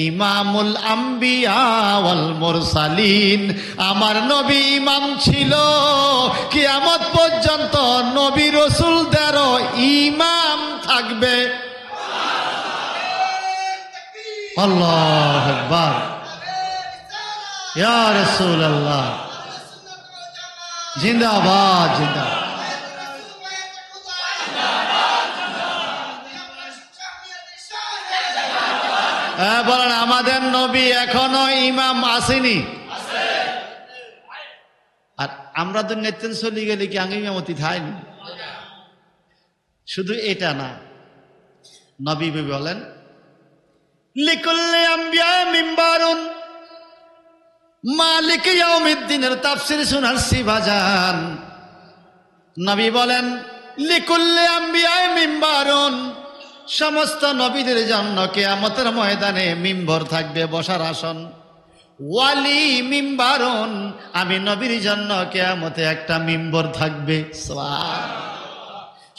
ইমামুল আম্বিয়া ওয়াল মুরসালিন। আমার নবী ইমাম ছিল, কিয়ামত পর্যন্ত নবী রাসূলদেরও ইমাম থাকবে। আল্লাহু আকবার, ইয়া রাসূলুল্লাহ, জিন্দাবাদ জিন্দাবাদ। বলেন আমাদের নবী এখনো ইমাম আসেনি? আর আমরা দুনিয়াতে চলে গেলে কি আগে ইমামতি থাইনি? শুধু এটা না, নবী বলেন লিকুল্লি আম্বিয়া মিম্বারুন, মালিক ইয়াউমিদ্দিনের তাফসীর শোনাচ্ছি বাজান। নবী বলেন লিকুল্লি আম্বিয়া মিম্বারুন, সমস্ত নবীদের জন্য কিয়ামতের ময়দানে মিম্বর থাকবে, বসার আসন। ওয়ালি মিম্বারুন, আমি নবীর জন্য কিয়ামতে একটা মিম্বর থাকবে।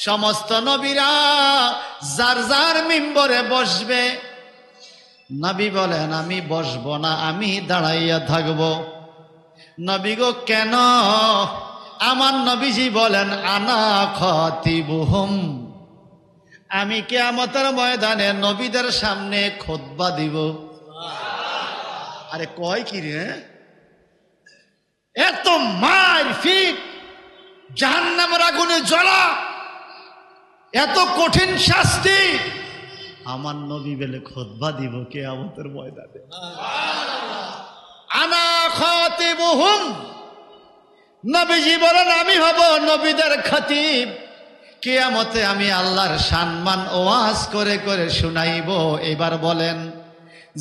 সমস্ত নবীরা যার যার মিম্বরে বসবে। নবী বলেন আমি বসবো না, আমি দাঁড়াইয়া থাকব। নবী গো কেন? আমার নবীজি বলেন আনা খাতিবুহুম, আমি কিয়ামতের ময়দানে নবীদের সামনে খুতবা দিব। আরে কয় কি রে, এত মার ফিট, জাহান্নামের আগুনে জ্বলা, এত কঠিন শাস্তি, আমার নবী বলে খুতবা দিব কিয়ামতের ময়দানে। আনা খাতিবুহুম, নবীজি বলেন আমি হব নবীদের খতিব। কিয়ামতে আমি আল্লাহর সম্মান ওয়াজ করে করে শুনাইব। এবার বলেন,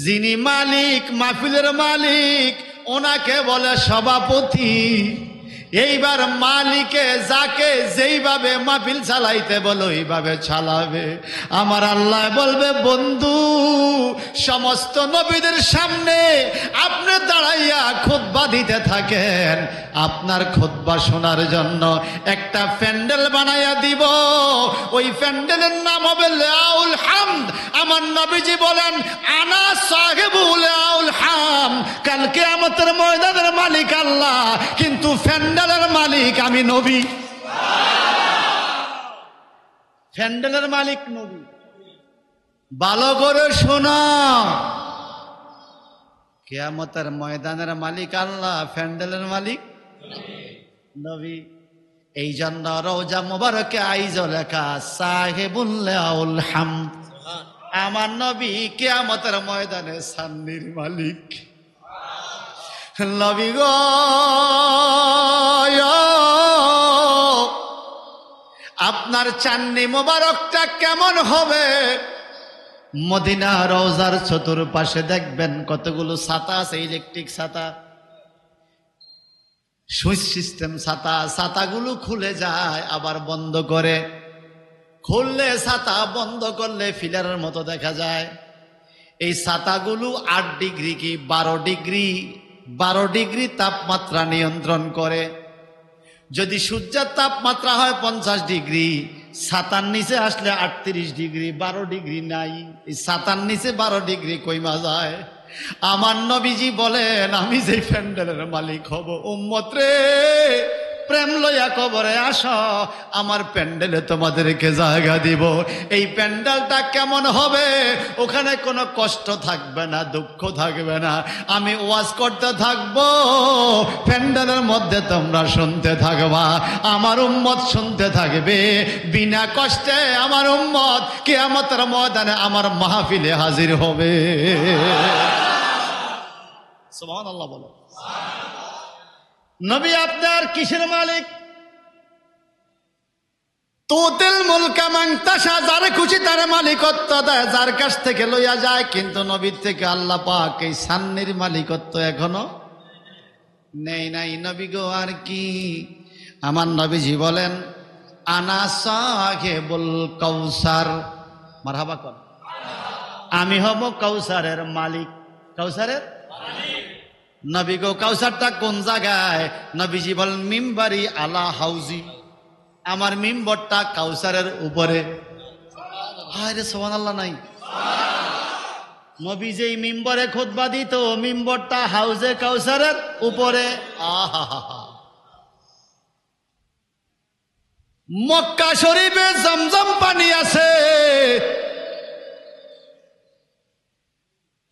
যিনি মালিক, মাহফিলের মালিক, ওনাকে বলে সভাপতি। এইবার মালিকে যাকে যেইভাবে মাহফিল চালাইতে বলো ওইভাবে চালাবে। আমার আল্লাহ বলবে, বন্ধু, সমস্ত নবীদের সামনে আপনি দাঁড়াইয়া খুতবা দিতে থাকেন, আপনার খুতবা শোনার জন্য একটা প্যান্ডেল বানাইয়া দিব। ওই প্যান্ডেলের নাম হবে লাউল হামদ। আমার নবীজি বলেন, আনা সাহেবুল লাউল হামদ। কাল কিয়ামতের ময়দানের মালিক আল্লাহ, কিন্তু প্যান্ডেলের মালিক আমি নবী। প্যান্ডেলের মালিক নবী। ভালো করে শোনা, কিয়ামতের ময়দানের মালিক আল্লাহ, প্যান্ডেলের মালিক নবী। এই জন্য রওজা মুবারকে আইজ লেখা সাহেবুল লাউল হামদ। আমার নবী কিয়ামতের ময়দানে সান্নির মালিক। নবী গো, আপনার চান্নি মোবারকটা কেমন হবে? মদিনা রওজার চতুর্পাশে দেখবেন কতগুলো ছাতা আছে, ইলেকট্রিক ছাতা, সুইচ সিস্টেম ছাতা। ছাতাগুলো খুলে যায় আবার বন্ধ করে, খুললে ছাতা, বন্ধ করলে ফিলারের মতো দেখা যায়। এই ছাতাগুলো 8 ডিগ্রি কি 12 ডিগ্রি তাপমাত্রা নিয়ন্ত্রণ করে। যদি সূর্যের তাপমাত্রা হয় 50 ডিগ্রি, ছাতার নিচে আসলে 38 ডিগ্রি, 12 ডিগ্রি নাই। এই ছাতার নিচে 12 ডিগ্রি কইমা যায়। আমার নবীজি বলেন, আমি যে প্যান্ডেলের মালিক হব, উম্মত রে, প্রেম লইয়া কবরে আসো, আমার প্যান্ডেলে তোমাদেরকে জায়গা দিব। এই প্যান্ডেলটা কেমন হবে? ওখানে কোনো কষ্ট থাকবে না, দুঃখ থাকবে না। আমি ওয়াজ করতে থাকবো, প্যান্ডেলের মধ্যে তোমরা শুনতে থাকবা, আমার উম্মত শুনতে থাকবে বিনা কষ্টে। আমার উম্মত কিয়ামতের ময়দানে আমার মাহফিলে হাজির হবে। সুবহানাল্লাহ বলো। নবী আপনার কিসের মালিক? তুতিল মুলকা মান তাশা, যার খুশি তার মালিকত্ব দেয়, যার কাছ থেকে লইয়া যায়। কিন্তু নবীর থেকে আল্লাহ পাক এই সান্নির মালিকত্ব এখনো নেই নাই। নবী গো, আর কি? আমার নবীজি বলেন, আনা সাহেবুল কাউসার। মারহাবা কর। আমি হব কাউসারের মালিক। কাউসারের নবী গো, কাউসারটা কোন জায়গায়? নবীজি বলেন, মিম্বারি আলা হাউজি। আমার মিম্বরটা কাউসারের উপরে। আরে সুবহানাল্লাহ নাই। নবী যেই মিম্বরে খুতবা দিত, মিম্বরটা হাউজে কাউসারের উপরে। আহা, মক্কা শরীফে জমজম পানি আছে।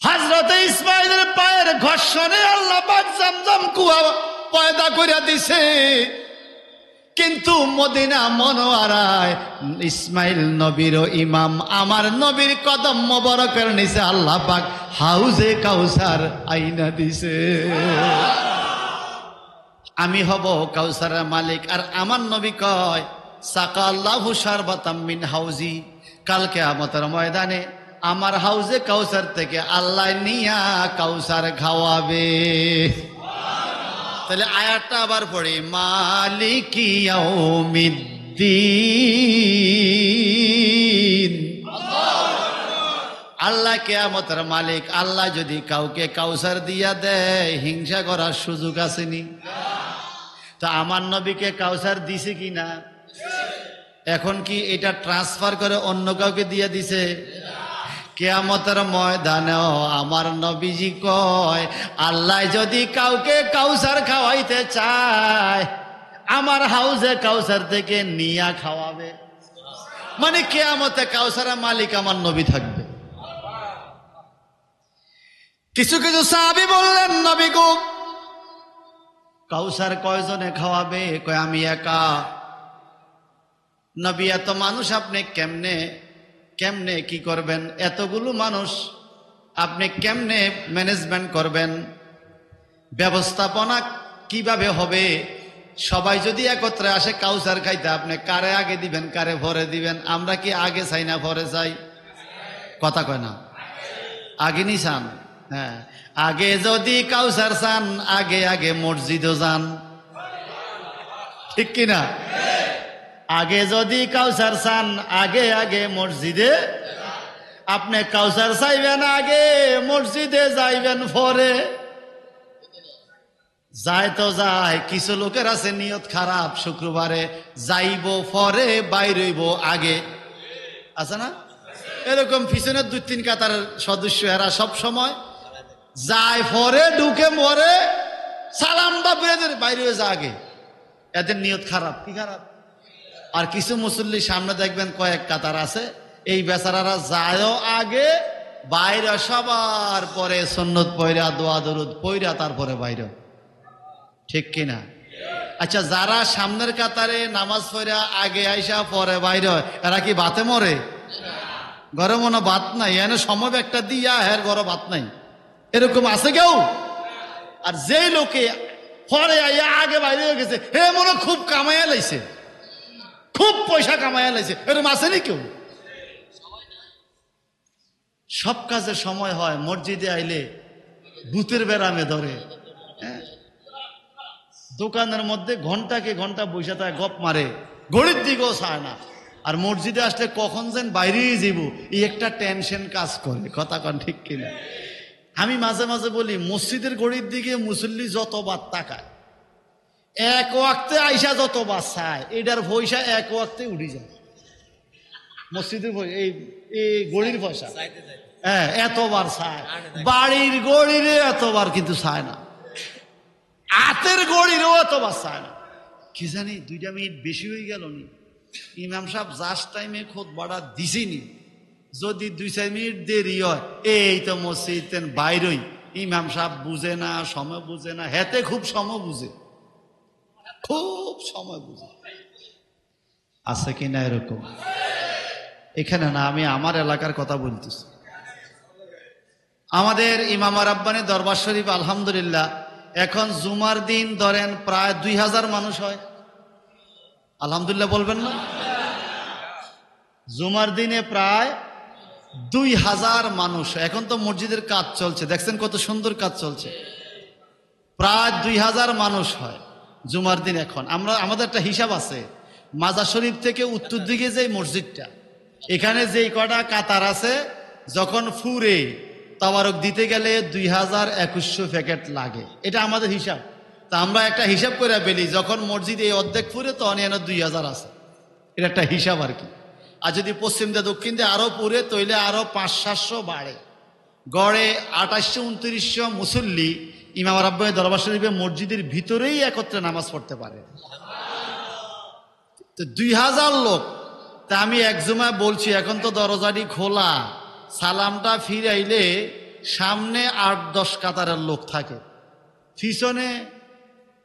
হযরতে ইসমাইলের পায়ের ঘর্ষণে আল্লাহ পাক জমজম কুয়া পয়দা করে দিছে। কিন্তু মদিনা মনোয়ারায় ইসমাইল নবীর ইমাম, আমার নবীর কদম মোবারকের নিচে আল্লাহ পাক হাউজে কাউসার আইনা দিছে। আমি হব কাউসারের মালিক। আর আমার নবী কয়, সাকাল্লাহু শারবাতাম মিন হাউজি। কাল কিয়ামতের ময়দানে আমার হাউজে কাউসার থেকে আল্লাহ নিয়া কাউসার খাওয়াবে। তাহলে আয়াতটা আবার পড়ি, মালিকি ইয়াউমিদ্দিন। আল্লাহ কিয়ামতের মালিক। আল্লাহ যদি কাউকে কাউসার দিয়া দেয়, হিংসা করার সুযোগ আসেনি? তো আমার নবীকে কাউসার দিছে কি না? এখন কি এটা ট্রান্সফার করে অন্য কাউকে দিয়ে দিছে? কিয়ামতের ময়দানেও আমার নবীজি কয়, আল্লাহ যদি কাউকে কাউসার খাওয়াইতে চায়, আমার হাউজে কাউসার থেকে নিয়া খাওয়াবে। মানে কিয়ামতে কাউসারের মালিক আমার নবী থাকবে। কিছু কিছু সাহাবী বললেন, নবী গো, কাউসার কয়জনে খাওয়াবে? কয়, আমি একা। নবী, এত মানুষ আপনি কেমনে কি করবেন? এতগুলো মানুষ আপনি কেমনে ম্যানেজমেন্ট করবেন? ব্যবস্থাপনা কিভাবে হবে? সবাই যদি একত্রে আসে কাউসার খাইতে, আপনি কারে আগে দিবেন কারে পরে দিবেন? আমরা কি আগে চাই না পরে চাই? কথা কয় না, আগে নি চান? হ্যাঁ, আগে যদি কাউসার চান আগে আগে মসজিদও যান, ঠিক কিনা? আগে যদি কাউসার চান আগে আগে মসজিদে, আপনি কাউসার চাইবেন আগে, মসজিদে যাইবেন পরে। যায় তো যায়, কিছু লোকের আছে নিয়ত খারাপ, শুক্রবারে যাইব পরে বাইরইব আগে, আছে না? এরকম পিছনের 2-3 কাতারের সদস্য, এরা সব সময় যায় পরে ঢুকে মরে, সালামটা বেঁধে বাইরে যা আগে। এদের নিয়ত খারাপ। কি খারাপ? আর কিছু মুসল্লি সামনে দেখবেন কয়েক কাতার আছে, এই বেচারারা যায়ও আগে, বাইরে সবার পরে সুন্নত পয়রা দোয়া দরুদ পয়রা তারপরে বাইরে, ঠিক কিনা? আচ্ছা, যারা সামনের কাতারে নামাজ পড়া আগে আইসা পরে বাইরে, এরা কি বাতে মরে? ঘরে মনে ভাত নাই, এনে সময় একটা দিয়া হের ঘরে ভাত নাই, এরকম আছে কেউ? আর যেই লোকে পরে আইয়া আগে বাইরে হয়ে গেছে, হে মনে খুব কামাইয়া লাইছে, খুব পয়সা কামাইয়া লাইছে, এরকম আসেনি কেউ? সব কাজে সময় হয়, মসজিদে আইলে ভূতের বেড়ামে ধরে, হ্যাঁ, দোকানের মধ্যে ঘন্টাকে ঘন্টা বসে থাকে, গপ মারে, ঘড়ির দিকেও চায় না। আর মসজিদে আসলে কখন যেন বাইরেই যাব, এই একটা টেনশন কাজ করে। কথা কন ঠিক কিনা? আমি মাঝে মাঝে বলি, মসজিদের ঘড়ির দিকে মুসল্লি যতবার তাকায়, এক ওয়াক্তে আইসা যতবার চায়, এটার পয়সা এক ওয়াক্তে উঠে যায়। মসজিদের এই ঘড়ির পয়সা, হ্যাঁ, এতবার চায়। বাড়ির ঘড়িরে এতবার কিন্তু চায় না, হাতের ঘড়িরও এতবার চায় না। কি জানি 2 মিনিট বেশি হয়ে গেল নি, ইমাম সাহেব জাস্ট টাইমে খোদ বাড়া দিছিনি, যদি 2-4 মিনিট দেরি হয়, এই তো মসজিদ বাইরই। ইমাম সাহেব বুঝে না, সময় বুঝে না, হেতে খুব সময় বুঝে, খুব সময় বুঝে। আছে কি না এরকম? এখানে না, আমি আমার এলাকার কথা বলতেছি। আমাদের ইমাম রাব্বানী দরবার শরীফ আলহামদুলিল্লাহ এখন জুমার দিন ধরেন প্রায় 2000 মানুষ হয়। আলহামদুলিল্লাহ বলবেন না? জুমার দিনে প্রায় 2000 মানুষ। এখন তো মসজিদের কাজ চলছে, দেখছেন কত সুন্দর কাজ চলছে, প্রায় 2000 মানুষ হয় জুমার দিন। এখন আমাদের একটা হিসাব আছে, মাজার শরীফ থেকে উত্তর দিকে যে মসজিদটা, এখানে যেই কটা কাতার আছে, যখন ফুরে তাবারক দিতে গেলে 2100 প্যাকেট লাগে, এটা আমাদের হিসাব। তা আমরা একটা হিসাব করে ফেলি, যখন মসজিদ এই অর্ধেক ফুরে তখন এনে 2000 আছে, এটা একটা হিসাব আর কি। আর যদি পশ্চিম দিয়ে দক্ষিণ দিয়ে আরো পুরে, তৈলে আরো 500-700 বাড়ে, গড়ে 2800-2900 মুসল্লি ইমাম রাব্বানী দরবার শরীফে মসজিদের ভিতরেই একত্রে নামাজ পড়তে পারে। তো 2000 লোক। তা আমি এক জুমায় বলছি, এখন তো দরজাটি খোলা, সালামটা ফিরাইলে সামনে 8-10 কাতারের লোক থাকে, পিছনে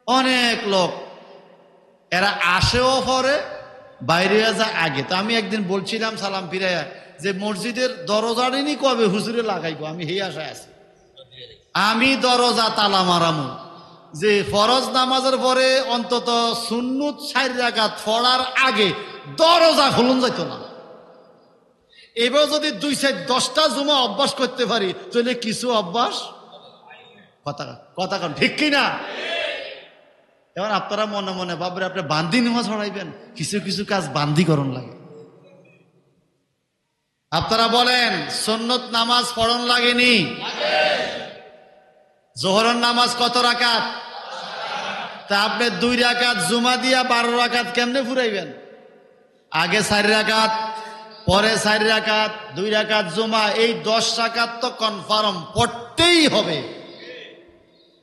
অনেক লোক, এরা আসেও পরে বাইরে যা আগে। তো আমি একদিন বলছিলাম সালাম ফিরাইয়া যে মসজিদের দরজাটি কবে হুজুরে লাগাইবো, আমি এই আশায় আছি। আমি দরজা তালা মারামু, যে ফরজ নামাজের পরে অন্তত সুন্নত 4 রাকাত পড়ার আগে দরজা খুলুন যাইতো না। এবার যদি 2-10টা জুমা অভ্যাস করতে পারি, তাহলে কিছু অভ্যাস, কথা কন ঠিক কিনা? এখন আপনারা মনে মনে ভাববেন আপনি বান্দি নামাজ পড়াইবেন, কিছু কিছু কাজ বান্দিকরণ লাগে। আপনারা বলেন সুন্নত নামাজ পড়ন লাগেনি? জোহরের নামাজ কত রাকাত? তা আপনি 2 রাকাত জুমা দিয়া 12 রাকাত কেমনে ফুরাইবেন? আগে 4 রাকাত, পরে 4 রাকাত, 2 রাকাত জুমা, এই 10 রাকাত তো কনফার্ম পড়তেই হবে।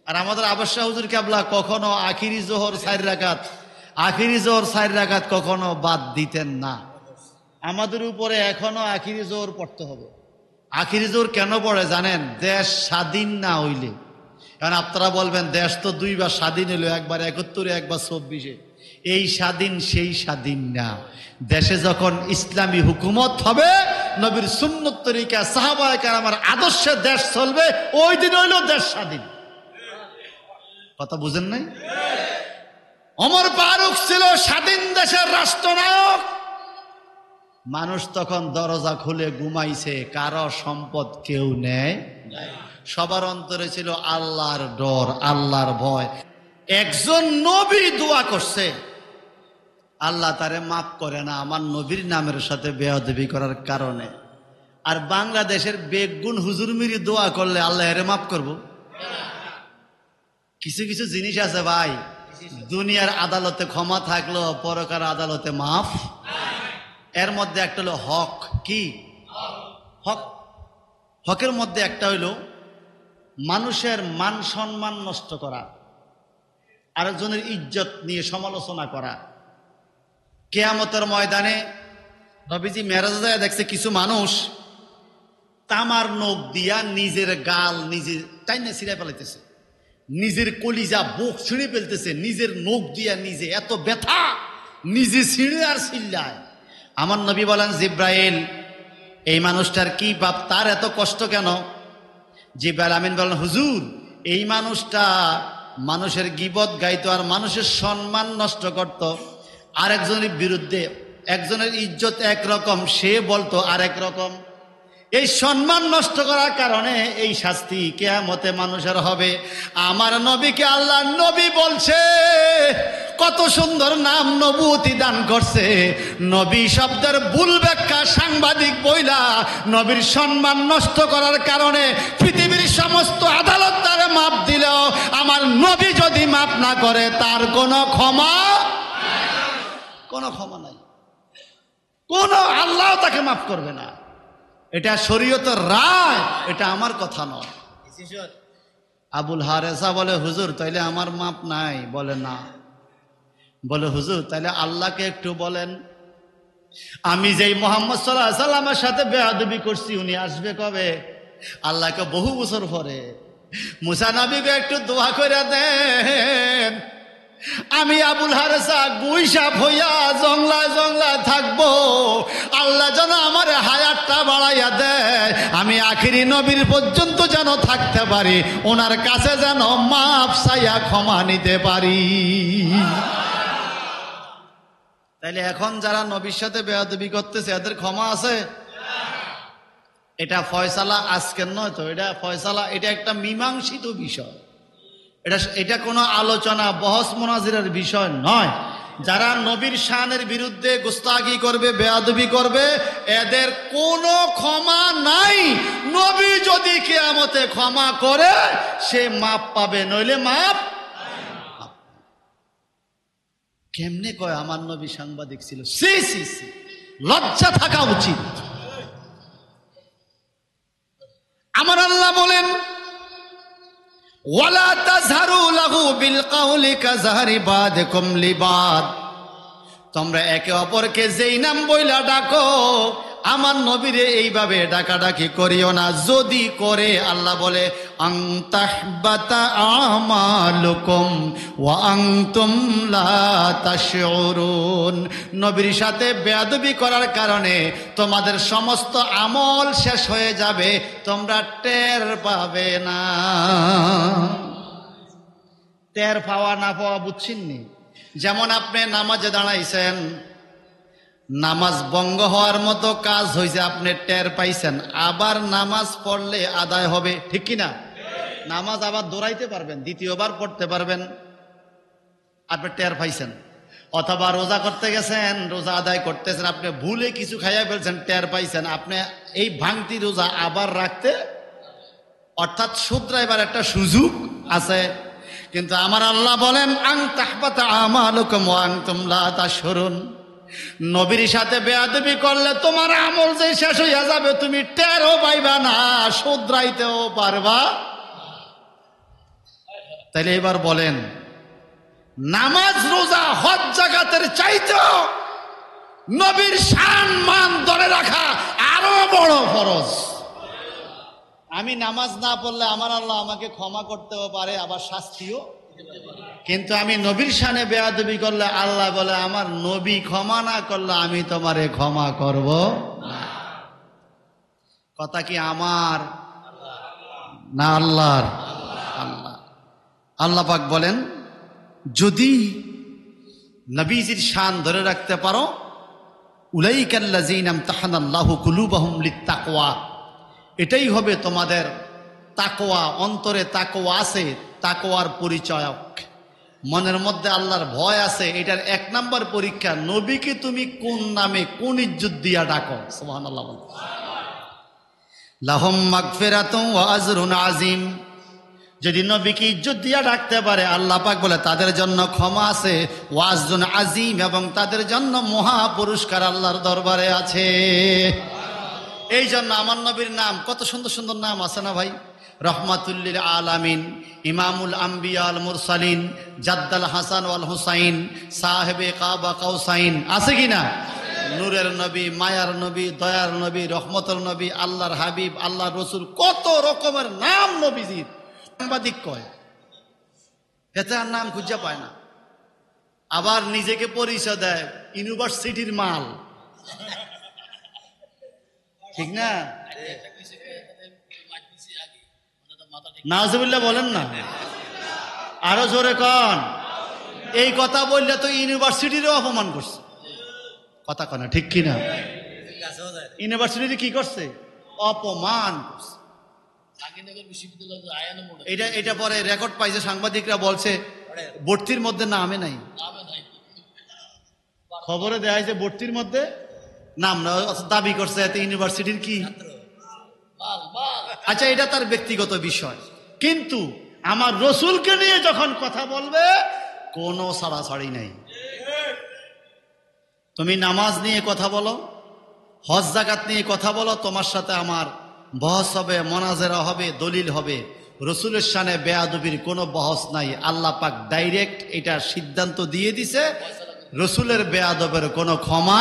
আর আমাদের আবশ্যক হুজুর কেবলা কখনো আখিরি জোহর 4 রাকাত, আখিরি জোহর 4 রাকাত কখনো বাদ দিতেন না। আমাদের উপরে এখনো আখিরি জোহর পড়তে হবে। আখিরি জোহর কেন পড়ে জানেন? দেশ স্বাধীন না হইলে। কারণ আপনারা বলবেন দেশ তো 2 বার স্বাধীন হইল, একবার 71, একবার 24। এই স্বাধীন সেই স্বাধীন না। দেশে যখন ইসলামী হুকুমত হবে, নবীর সুন্নত তরিকা সাহাবায়ে কেরামের আদর্শে দেশ চলবে, ওই দিন হইল দেশ স্বাধীন। কথা বুঝেন নাই? ওমর ফারুক ছিল স্বাধীন দেশের রাষ্ট্রনায়ক। মানুষ তখন দরজা খুলে ঘুমাইছে, কারো সম্পদ কেউ নেয় নাই। সবার অন্তরে ছিল আল্লাহর ডর, আল্লাহর ভয়। একজন নবী দোয়া করছে, আল্লাহ তারে মাফ করে না আমার নবীর নামের সাথে বেয়াদবি করার কারণে। আর বাংলাদেশের বেগুন হুজুর মিরি দোয়া করলে আল্লাহ এরে মাফ করব? কিছু কিছু জিনিস আছে ভাই, দুনিয়ার আদালতে ক্ষমা থাকলো পরকার আদালতে মাফ। এর মধ্যে একটা হলো হক। কি হক? হকের মধ্যে একটা হইল মানুষের মান সম্মান নষ্ট করা, আরেকজনের ইজ্জত নিয়ে সমালোচনা করা। কিয়ামতের ময়দানে নবীজি মেরাজে যায় দেখছে কিছু মানুষ তামার নখ দিয়া নিজের গাল নিজে টাইনে ছিঁড়ে ফেলাইতেছে, নিজের কলিজা বুক ছিঁড়ে ফেলতেছে, নিজের নখ দিয়া নিজে, এত ব্যথা, নিজে ছিঁড়ে আর ছিল্লায়। আমার নবী বলেন, জিব্রাইল, এই মানুষটার কি পাপ, তার এত কষ্ট কেন? জিব্রাইল আমিন বলেন, হুজুর, এই মানুষটা মানুষের গীবত গাইতো আর মানুষের সম্মান নষ্ট করত। আরেকজনের বিরুদ্ধে, একজনের ইজ্জত একরকম, সে বলতো আরেক রকম। এই সম্মান নষ্ট করার কারণে এই শাস্তি কিয়ামতে মানুষের হবে। আমার নবীকে আল্লাহ নবী বলছে, কত সুন্দর নাম নবুয়তি দান করছে। নবী শব্দের ভুল ব্যাখ্যা সাংবাদিক বইলা নবীর সম্মান নষ্ট করার কারণে পৃথিবীর সমস্ত আদালত তারে মাপ দিলেও আমার নবী যদি মাপ না করে তার কোনো ক্ষমা নাই, কোন আল্লাহ তাকে মাফ করবে না। এটা শরীয়তের রায়, এটা আমার কথা নয়। আবুল হারেসা বলে, হুজুর তাইলে আমার মাপ নাই? বলে না। বলে, হুজুর তাইলে আল্লাহকে একটু বলেন, আমি যেই মোহাম্মদ সাল্লাল্লাহু আলাইহি সাল্লামের সাথে বেয়াদবি করছি উনি আসবে কবে? আল্লাহকে বহু বছর পরে। মুসা নবীকে একটু দোয়া করে দেন, আমি আবুল হারেসা গুইসাপ হইয়া জংলায় জংলায় থাকবো, আল্লাহ যেন আমার হায়াতটা বাড়াইয়া দেয়, আমি আখিরি নবীর পর্যন্ত যেন থাকতে পারি, ওনার কাছে যেন মাপ চাইয়া ক্ষমা নিতে পারি। তাইলে এখন যারা নবীর সাথে বেয়াদবি করতেছে এদের ক্ষমা আছে? এটা ফয়সালা আজকের নয় তো, এটা ফয়সালা, এটা একটা মীমাংসিত বিষয়। এটা কোনো আলোচনা বহস মুনাজিরের বিষয় নয়। যারা নবীর শানের বিরুদ্ধে গুস্তাখি করবে, বেয়াদবি করবে, এদের কোনো ক্ষমা নাই। নবী যদি কিয়ামতে ক্ষমা করে সে মাপ পাবে, নইলে মাপ। কেমনে কয় আমার নবী সাংবাদিক ছিল? সি সি সি, লজ্জা থাকা উচিত। আমার আল্লাহ বলেন, ওয়ালা তাজহারু লাহু বিল কাউলি কাজহারি বাদিকুম লিবাদ, তোমরা একে অপরকে যেই নাম বইলা ডাকো আমার নবীরে এইভাবে ডাকাডাকি করিও না। যদি করে আল্লাহ বলে আন তাহবাতা আমালুকুম ওয়া আনতুম লা তাশউরুন, নবীর সাথে বেয়াদবি করার কারণে তোমাদের সমস্ত আমল শেষ হয়ে যাবে, তোমরা টের পাবে না। টের পাওয়া না পাওয়া বুঝছেননি? যেমন আপনি নামাজে দাঁড়াইছেন, নামাজ ভঙ্গ হওয়ার মতো কাজ হয়েছে, আপনি টের পাইছেন, আবার নামাজ পড়লে আদায় হবে, ঠিক কিনা? নামাজ আবার দৌড়াইতে পারবেন, দ্বিতীয়বার পড়তে পারবেন, আপনি টের পাইছেন। অথবা রোজা করতে গেছেন, রোজা আদায় করতেছেন, আপনি ভুলে কিছু খাইয়া ফেলছেন, টের পাইছেন, আপনি এই ভাঙতি রোজা আবার রাখতে, অর্থাৎ শুধরাইবার একটা সুযোগ আছে। কিন্তু আমার আল্লাহ বলেন আন তাহবাতা আমালুকুম ওয়া আনতুম লা তাশউরুন, নবীর সাথে বেয়াদবি করলে তোমার আমল যে শেষ হইয়া যাবে, তুমি টেরও পাইবা না, শুধরাইতেও পারবা। তাইলে এবার বলেন, নামাজ রোজা হজ জাকাতের চাইতেও নবীর শান মান ধরে রাখা আরো বড় ফরজ। আমি নামাজ না পড়লে আমার আল্লাহ আমাকে ক্ষমা করতেও পারে, আবার শাস্তিও। কিন্তু আমি নবীর শানে বেয়াদবি করলে আল্লাহ বলে আমার নবী ক্ষমা না করলে আমি তোমারে ক্ষমা করব না। কথা কি আমার না আল্লাহর? আল্লাহ পাক বলেন, যদি নবীজির শান ধরে রাখতে পারো, উলাইকাল্লাযীনা ইমতাহানাল্লাহু কুলুবাহুম লিত্তাকওয়া, এটাই হবে তোমাদের তাকওয়া, অন্তরে তাকওয়া আছে, তাকওয়ার পরিচয়ক। মনের মধ্যে আল্লাহর ভয় আছে, এটার এক নাম্বার পরীক্ষা নবীকে তুমি কোন নামে কোন ইজ্জত দিয়া ডাকো। সুবহানাল্লাহ। লাহুম মাগফিরাতুন ওয়া আজরুন আযীম, যদি নবীকে ইজ্জত দিয়া ডাকতে পারে আল্লাহ পাক বলে তাদের জন্য ক্ষমা আছে, ওয়া আজরুন আযীম, এবং তাদের জন্য মহা পুরস্কার আল্লাহর দরবারে আছে। এই জন্য আমার নবীর নাম কত সুন্দর সুন্দর নাম আছে না ভাই? রহমাতুল্লিল আলামিন, ইমামুল আম্বিয়া আল মুরসালিন, জাদ্দাল হাসান ওয়াল হুসাইন, সাহেবে কাবা কাউসাইন, আছে কি না? নূরের নবী, মায়ার নবী, দয়ার নবী, রহমতুল নবী, আল্লাহর হাবিব, আল্লাহর রসুল, কত রকমের নাম নবীজির। সাংবাদিক কয় এতে আর নাম খুঁজে পায় না, আবার নিজেকে পরিচয় দেয় ইউনিভার্সিটির মাল, ঠিক না? নাউজুবিল্লাহ বলেন না, আরো জোরে কন। এই কথা বললে তো ইউনিভার্সিটিরও অপমান করছে, কথা কনা ঠিক কিনা? ইউনিভার্সিটি কি করছে? অপমান করছে। এটা পরে রেকর্ড পাইছে, সাংবাদিকরা বলছে ভর্তির মধ্যে নামে নাই, খবরে দেয়া হয়েছে ভর্তির মধ্যে নাম না, দাবি করছে এতে ইউনিভার্সিটির কি। আচ্ছা, এটা তার ব্যক্তিগত বিষয়, কিন্তু আমার রসুলকে নিয়ে যখন কথা বলবে কোনো ছাড়াছাড়ি নেই। তুমি নামাজ নিয়ে কথা বলো, হজ যাকাত নিয়ে কথা বলো, তোমার সাথে আমার বহস হবে, মোনাজেরা হবে, দলিল হবে। রসুলের শানে বেয়াদবির কোনো বহস নাই। আল্লাহ পাক ডাইরেক্ট এটা সিদ্ধান্ত দিয়ে দিছে, রসুলের বেয়াদবের কোনো ক্ষমা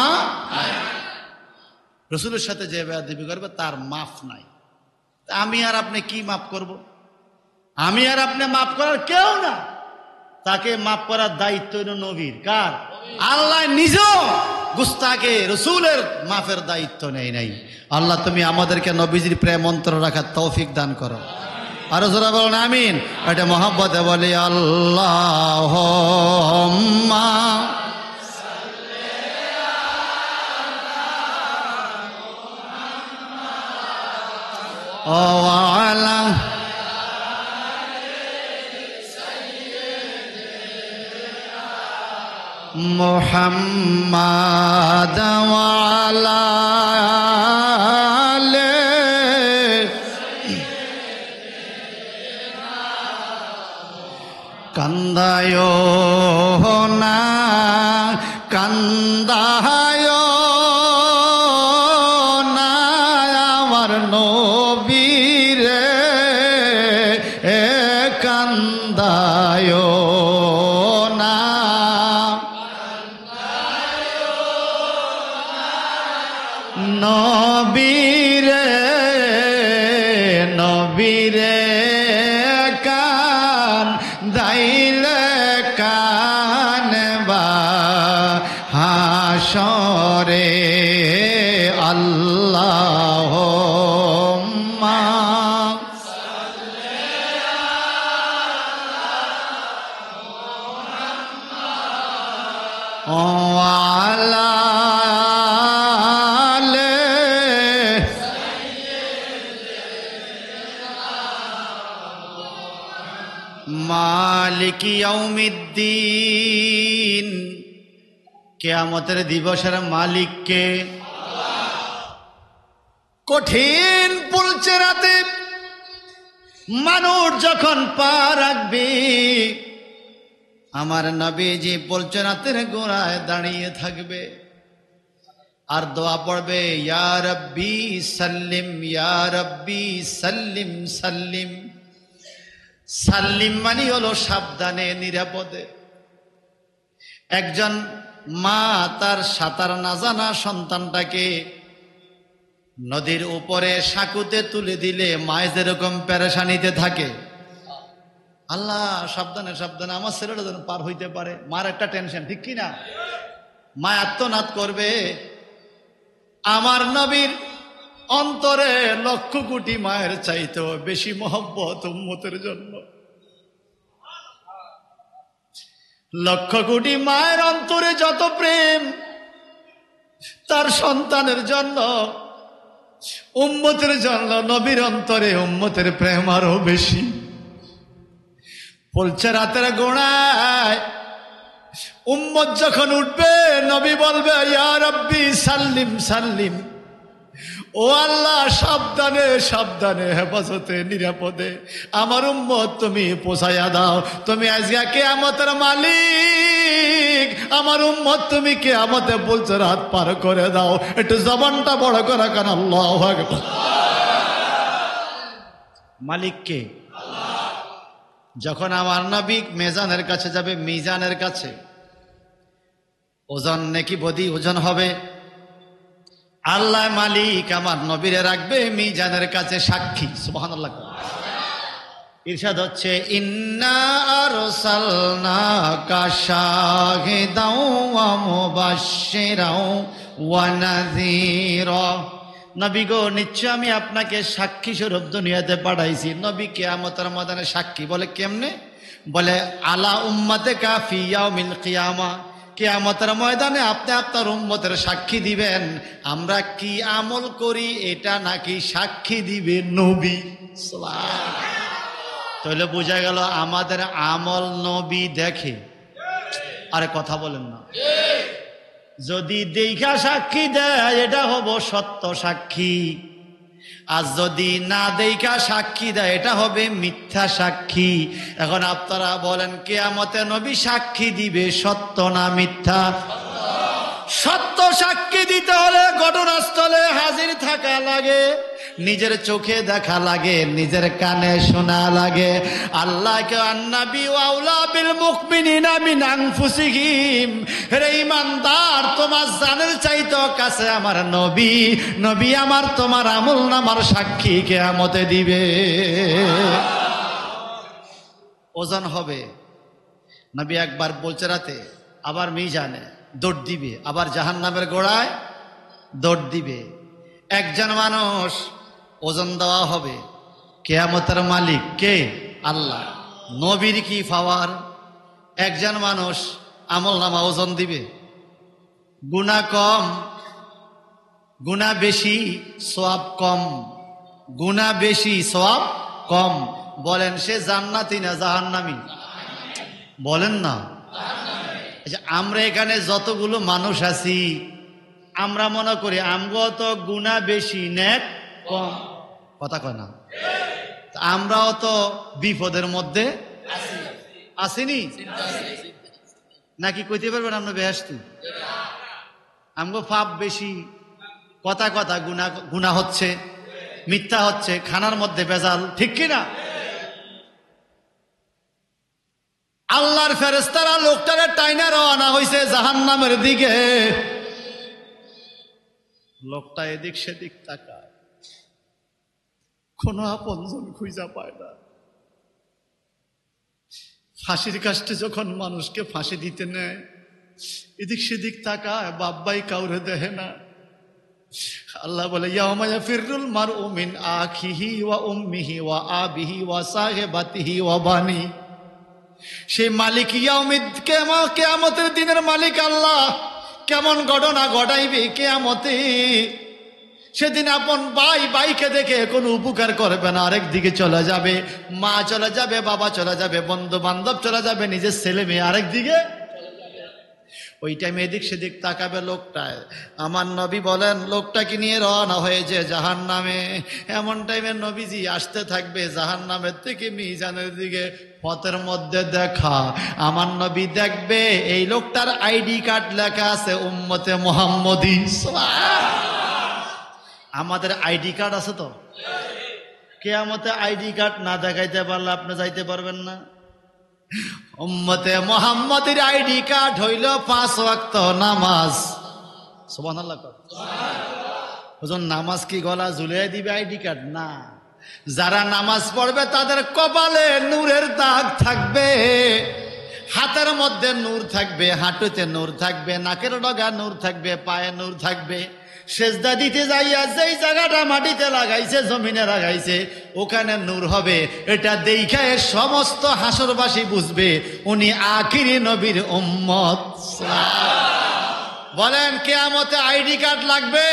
নাই। রসুলের সাথে যে বেয়াদবি করবে তার মাফ নাই। আমি আর আপনি কি মাফ করব? আমি আর আপনি মাফ করার কেউ না, তাকে মাফ করার দায়িত্ব হলো নবীর। কার? আল্লাহ নিজেও গুস্তাকে রসুলের মাফের দায়িত্ব নেই নাই। আল্লাহ তুমি আমাদেরকে নবীজির প্রেম অন্তর রাখার তৌফিক দান করো। আরো জোরে বলুন আমিন। এটা মহব্বতে বলি আল্লাহুম্মা ওয়ালা মুহাম্মাদ ওয়ালা আলে কান্দায়ো না কান্দায়ো না আমার নবীরে এ কান্দায়ো না নবীরে নবীরে কান দাইলে কান বা হাসরে আল্লাহুম্মা ওয়ালা মালিক ইয়াউমিদ্দিন, কিয়ামতের দিবসের মালিককে। কঠিন পুলচে রাতে মানুষ যখন পা রাখবে, আমার নবীজি পুলচে রাতের গোড়ায় দাঁড়িয়ে থাকবে আর দোয়া পড়বে, ইয়া রাব্বি সাল্লিম, ইয়া রাব্বি সাল্লিম সাল্লিম। সাল্লিম মানে হলো সাবধানে, নিরাপদে। একজন মা তার সাঁতার না জানা সন্তানটাকে নদীর উপরে সাঁকুতে তুলে দিলে মায়ে যেরকম পেরেশানিতে থাকে, আল্লাহ সাবধানে সাবধানে আমার ছেলেটা যেন পার হইতে পারে, মার একটা টেনশন, ঠিক কিনা? মা আত্মনাদ করবে। আমার নবীর অন্তরে লক্ষ কোটি মায়ের চাইতেও বেশি মহব্বত উম্মতের জন্য। লক্ষ কোটি মায়ের অন্তরে যত প্রেম তার সন্তানের জন্য, উম্মতের জন্য নবীর অন্তরে উম্মতের প্রেম আরো বেশি। বলছে রাতের গোড়ায় উম্মত যখন উঠবে, নবী বলবে ইয়া রাব্বি সাল্লিম সাল্লিম, ও আল্লাহ সাবধানে সাবধানে, হেফাজতে নিরাপদে আমার উম্মত তুমি পৌঁছাইয়া দাও। তুমি আজকে কিয়ামতের মালিক, আমার উম্মত তুমি কিয়ামতে বলছো রাত পার করে দাও। একটু জবানটা বড় করে কেন আল্লাহু আকবার। মালিক কে? যখন আমার নবী মেজানের কাছে যাবে, মিজানের কাছে ওজন নাকি বদি ওজন হবে, আল্লাহ মালিক আমার নবীরে রাখবে মিজানের কাছে সাক্ষী। সুবহানাল্লাহ। ইরশাদ হচ্ছে ইন্না আরসালনাকা শাহিদাও ওয়া মুবাশশিরাও ওয়া নাযীরা। নবী গো, নিশ্চয় আমি আপনাকে সাক্ষী স্বরূপ দুনিয়াতে পাঠাইছি। নবী কিয়ামতের ময়দানে সাক্ষী। বলে কেমনে? বলে আলা উম্মাতিকা ফি ইয়াউমিল কিয়ামা, কিয়ামতের ময়দানে আপনি আপনার উম্মতের সাক্ষী দিবেন আমরা কি আমল করি, এটা নাকি সাক্ষী দিবে নবী। তাহলে বোঝা গেল আমাদের আমল নবী দেখে। আরে কথা বলেন না। যদি দেখা সাক্ষী দেয় এটা হব সত্য সাক্ষী, আর যদি না দেখা সাক্ষী দেয় এটা হবে মিথ্যা সাক্ষী। এখন আপনারা বলেন কিয়ামতে নবী সাক্ষী দিবে সত্য না মিথ্যা? সত্য সাক্ষী দিতে হলে ঘটনাস্থলে হাজির থাকা লাগে, নিজের চোখে দেখা লাগে, নিজের কানে শোনা লাগে। আল্লাহকে আন্নাবী আউলা বিল মুমিনিনা মিন আনফুসিহিম, হে ঈমানদার তোমার জানের চাইতে কাছে আমার নবী, নবী আমার তোমার আমলনামার সাক্ষী কিয়ামতে দিবে। ওজন হবে। নবী একবার বলছে রাতে, আবার মিজানে দৌড় দিবে, আবার জাহান্নামের গোড়ায় দৌড় দিবে। একজন মানুষ ওজন দেওয়া হবে, কিয়ামতের মালিক কে? আল্লাহ। নবীর কি পাওয়ার! একজন মানুষ আমলনামা ওজন দিবে, গুনাহ কম, গুনাহ বেশি সওয়াব কম, গুনাহ বেশি সওয়াব কম। বলেন সে জান্নাতি না জাহান্নামী? বলেন না। আমরা এখানে যতগুলো মানুষ আছি আমরা মনে করি আমগো তো গুনাহ বেশি নেক কম, কথা কয় না? আমরাও তো বিপদের মধ্যে আসিনি নাকি? কইতে পারবেন আমরা বেহেশতু? আমগো পাপ বেশি, কথা কথা গুনাহ হচ্ছে, মিথ্যা হচ্ছে, খানার মধ্যে ভেজাল, ঠিক কিনা? আল্লাহর ফেরেশতারা লোকটারে টাইনা রওনা হইছে জাহান্নামের দিকে। লোকটা এদিক সেদিক তাকায়, কোনো আপনজন খুঁজা পায় না। ফাঁসির কাস্টে যখন মানুষকে ফাঁসি দিতে নেয়, এদিক সেদিক তাকায়, বাব্বাই কাউরে দেখে না। আল্লাহ বলে ইয়াউমা ইয়াফিরুল মারউ মিন আখিহি ওয়া উম্মিহি ওয়া আবিহি ওয়া সাহিবাতিহি ওয়া বানি। সেই মালিক ইয়াউমিদ কিয়ামতের দিনের মালিক আল্লাহ কেমন ঘটনা ঘটাইবে কিয়ামতে। সেদিন আপন ভাই ভাইকে দেখে কোনো উপকার করবে না, আরেক দিকে চলে যাবে, মা চলে যাবে, বাবা চলে যাবে, বন্ধু বান্ধব চলে যাবে, নিজের ছেলে মেয়ে আরেক দিকে। ওই টাইমে এদিক সেদিক তাকাবে লোকটায়। আমার নবী বলেন লোকটাকে নিয়ে রওনা হয়েছে জাহান্নামে। এমন টাইমে নবীজি আসতে থাকবে জাহান্নামের থেকে মিজানের দিকে। পথের মধ্যে দেখা আমার নবী দেখবে এই লোকটার আইডি কার্ড লেখা আছে উম্মতে মুহাম্মদী। আমাদের আইডি কার্ড আছে তো? কিয়ামতে আইডি কার্ড না দেখাইতে পারলে আপনি যাইতে পারবেন না। উম্মতে মুহাম্মদের আইডি কার্ড হইল 5 ওয়াক্ত নামাজ। সুবহানাল্লাহ। ওজন নামাজ কি গলা ঝুলিয়ে দিবে আইডি কার্ড? না। যারা নামাজ পড়বে তাদের কপালে নূরের দাগ থাকবে, হাতের মধ্যে নূর থাকবে, হাঁটুতে নূর থাকবে, নাকের ডগা নূর থাকবে, পায়ে নূর থাকবে। সেজদা দিতে যাইয়া যেই জায়গাটা মাটিতে লাগাইছে, জমিনে লাগাইছে, ওখানে নূর হবে। এটা দেখায় সমস্ত হাসরবাসী বুঝবে উনি আখিরি নবীর উম্মত। বলেন কিয়ামতে আইডি কার্ড লাগবে?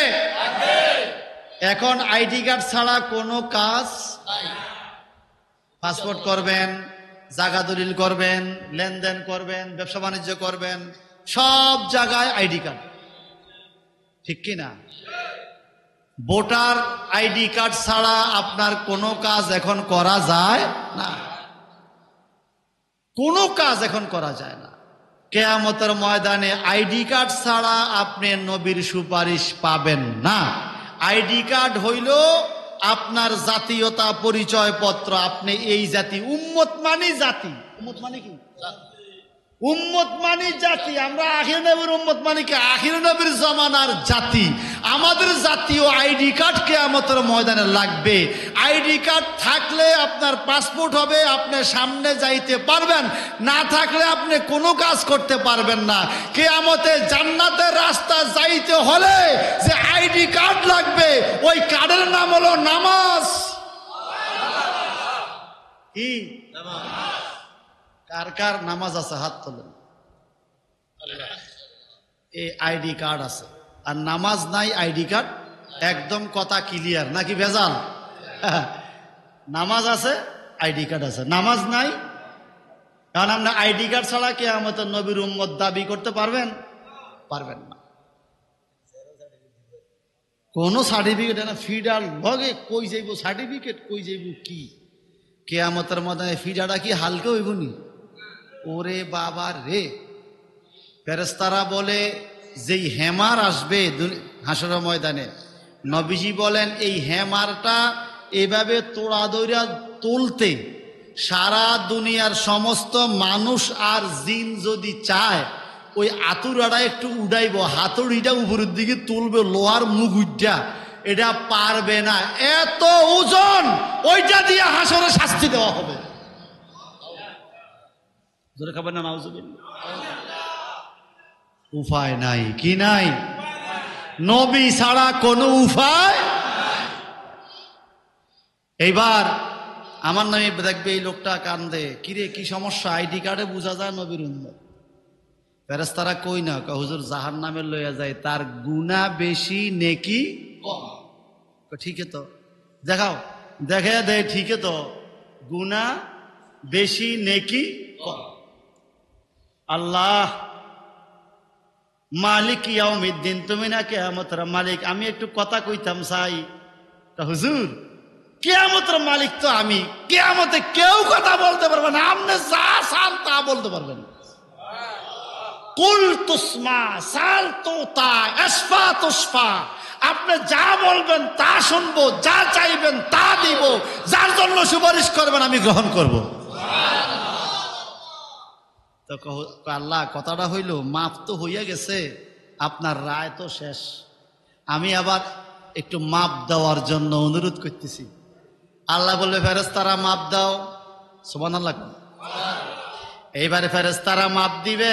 এখন আইডি কার্ড ছাড়া কোনো কাজ নাই। পাসপোর্ট করবেন, জায়গা দলিল করবেন, লেনদেন করবেন, ব্যবসা বাণিজ্য করবেন, সব জায়গায় আইডি কার্ড, ঠিক কি না? ভোটার আইডি কার্ড ছাড়া আপনার কোনো কাজ এখন করা যায় না, কোনো কাজ এখন করা যায় না। কিয়ামতের ময়দানে আইডি কার্ড ছাড়া আপনি নবীর সুপারিশ পাবেন না। আইডি কার্ড হইল আপনার জাতীয়তা পরিচয় পত্র। আপনি এই জাতি, উম্মত মানি জাতি। উম্মত মানে কি? উম্মত মানি জাতি। আমরা আখির নবীর উম্মত মানি কি? আখির নবীর জমানার জাতি। আমাদের জাতীয় আইডি কার্ড কিয়ামতের ময়দানে লাগবে। আইডি কার্ড থাকলে আপনার পাসপোর্ট হবে, আপনি সামনে যাইতে পারবেন, না থাকলে আপনি কোনো কাজ করতে পারবেন না। কিয়ামতে জান্নাতের রাস্তা যাইতে হলে যে আইডি কার্ড লাগবে, ওই কার্ডের নাম হলো নামাজ। কি কার কার নামাজ আছে? হাত তোলেন। এই আইডি কার্ড আছে আর নামাজ নাই, আইডি কার্ড একদম কথা ক্লিয়ার নাকি ভেজাল? নামাজ আছে, আইডি কার্ড আছে, নামাজ নাই। কারণ আপনি আইডি কার্ড ছাড়া কিয়ামতের নবীর উম্মত দাবি করতে পারবেন? পারবেন না। কোন সার্টিফিকেট না, ফিডার লগে কই যাইব সার্টিফিকেট, কই যাইব কি? কিয়ামতের মধ্যে ফিডাটা কি হালকা হইব নি? ওরে বাবা রে! ফেরেশতারা বলে যেই হেমার আসবে হাসরের ময়দানে, নবীজি বলেন এই হেমারটা এভাবে তোড়া দইরা তুলতে সারা দুনিয়ার সমস্ত মানুষ আর জিন যদি চায়, ওই আতুরাটা একটু উড়াইব, হাতুড়িটা উপরের দিকে তুলবে, লোহার মুখ উঠা, এটা পারবে না। এত ওজন, ওইটা দিয়ে হাসরে শাস্তি দেওয়া হবে। জোরে খাবেন না? নাউজুবিল্লাহ। উপায় নাই। কি নাই? নবী ছাড়া কোনো উপায়। এইবার আমার নামে দেখবে এই লোকটা কান্দে, কিরে কি সমস্যা? আইডি কার্ডে বোঝা যায় নবীর উম্মত। ফেরেশতারা কই না, হুজুর জাহান্নামে লইয়া যায়, তার গুনাহ বেশি নেকি কম। ঠিক তো, দেখাও, দেখে দে, ঠিক তো, গুনাহ বেশি নেকি কম। আল্লাহ মালিক ইয়াউমিদ্দিন, তুমি না কিয়ামতের মালিক। আমি একটু কথা কইতাম চাই। হুজুর কিয়ামতের মালিক তো আমি, কিয়ামতে কেউ কথা বলতে পারবে না, আপনি যা চান তা বলতে পারবেন। কুল তুসমা সাল তোতা এসফা তুসফা, আপনি যা বলবেন তা শুনবো, যা চাইবেন তা দিব, যার জন্য সুপারিশ করবেন আমি গ্রহণ করব। তো আল্লাহ কথাটা হইল, মাপ তো হইয়া গেছে, আপনার রায় তো শেষ। আমি আবার একটু মাপ দেওয়ার জন্য অনুরোধ করতেছি। আল্লাহ বলবে ফেরেশতারা মাপ দাও। সুবহানাল্লাহ। এইবারে ফেরেশতারা মাপ দিবে।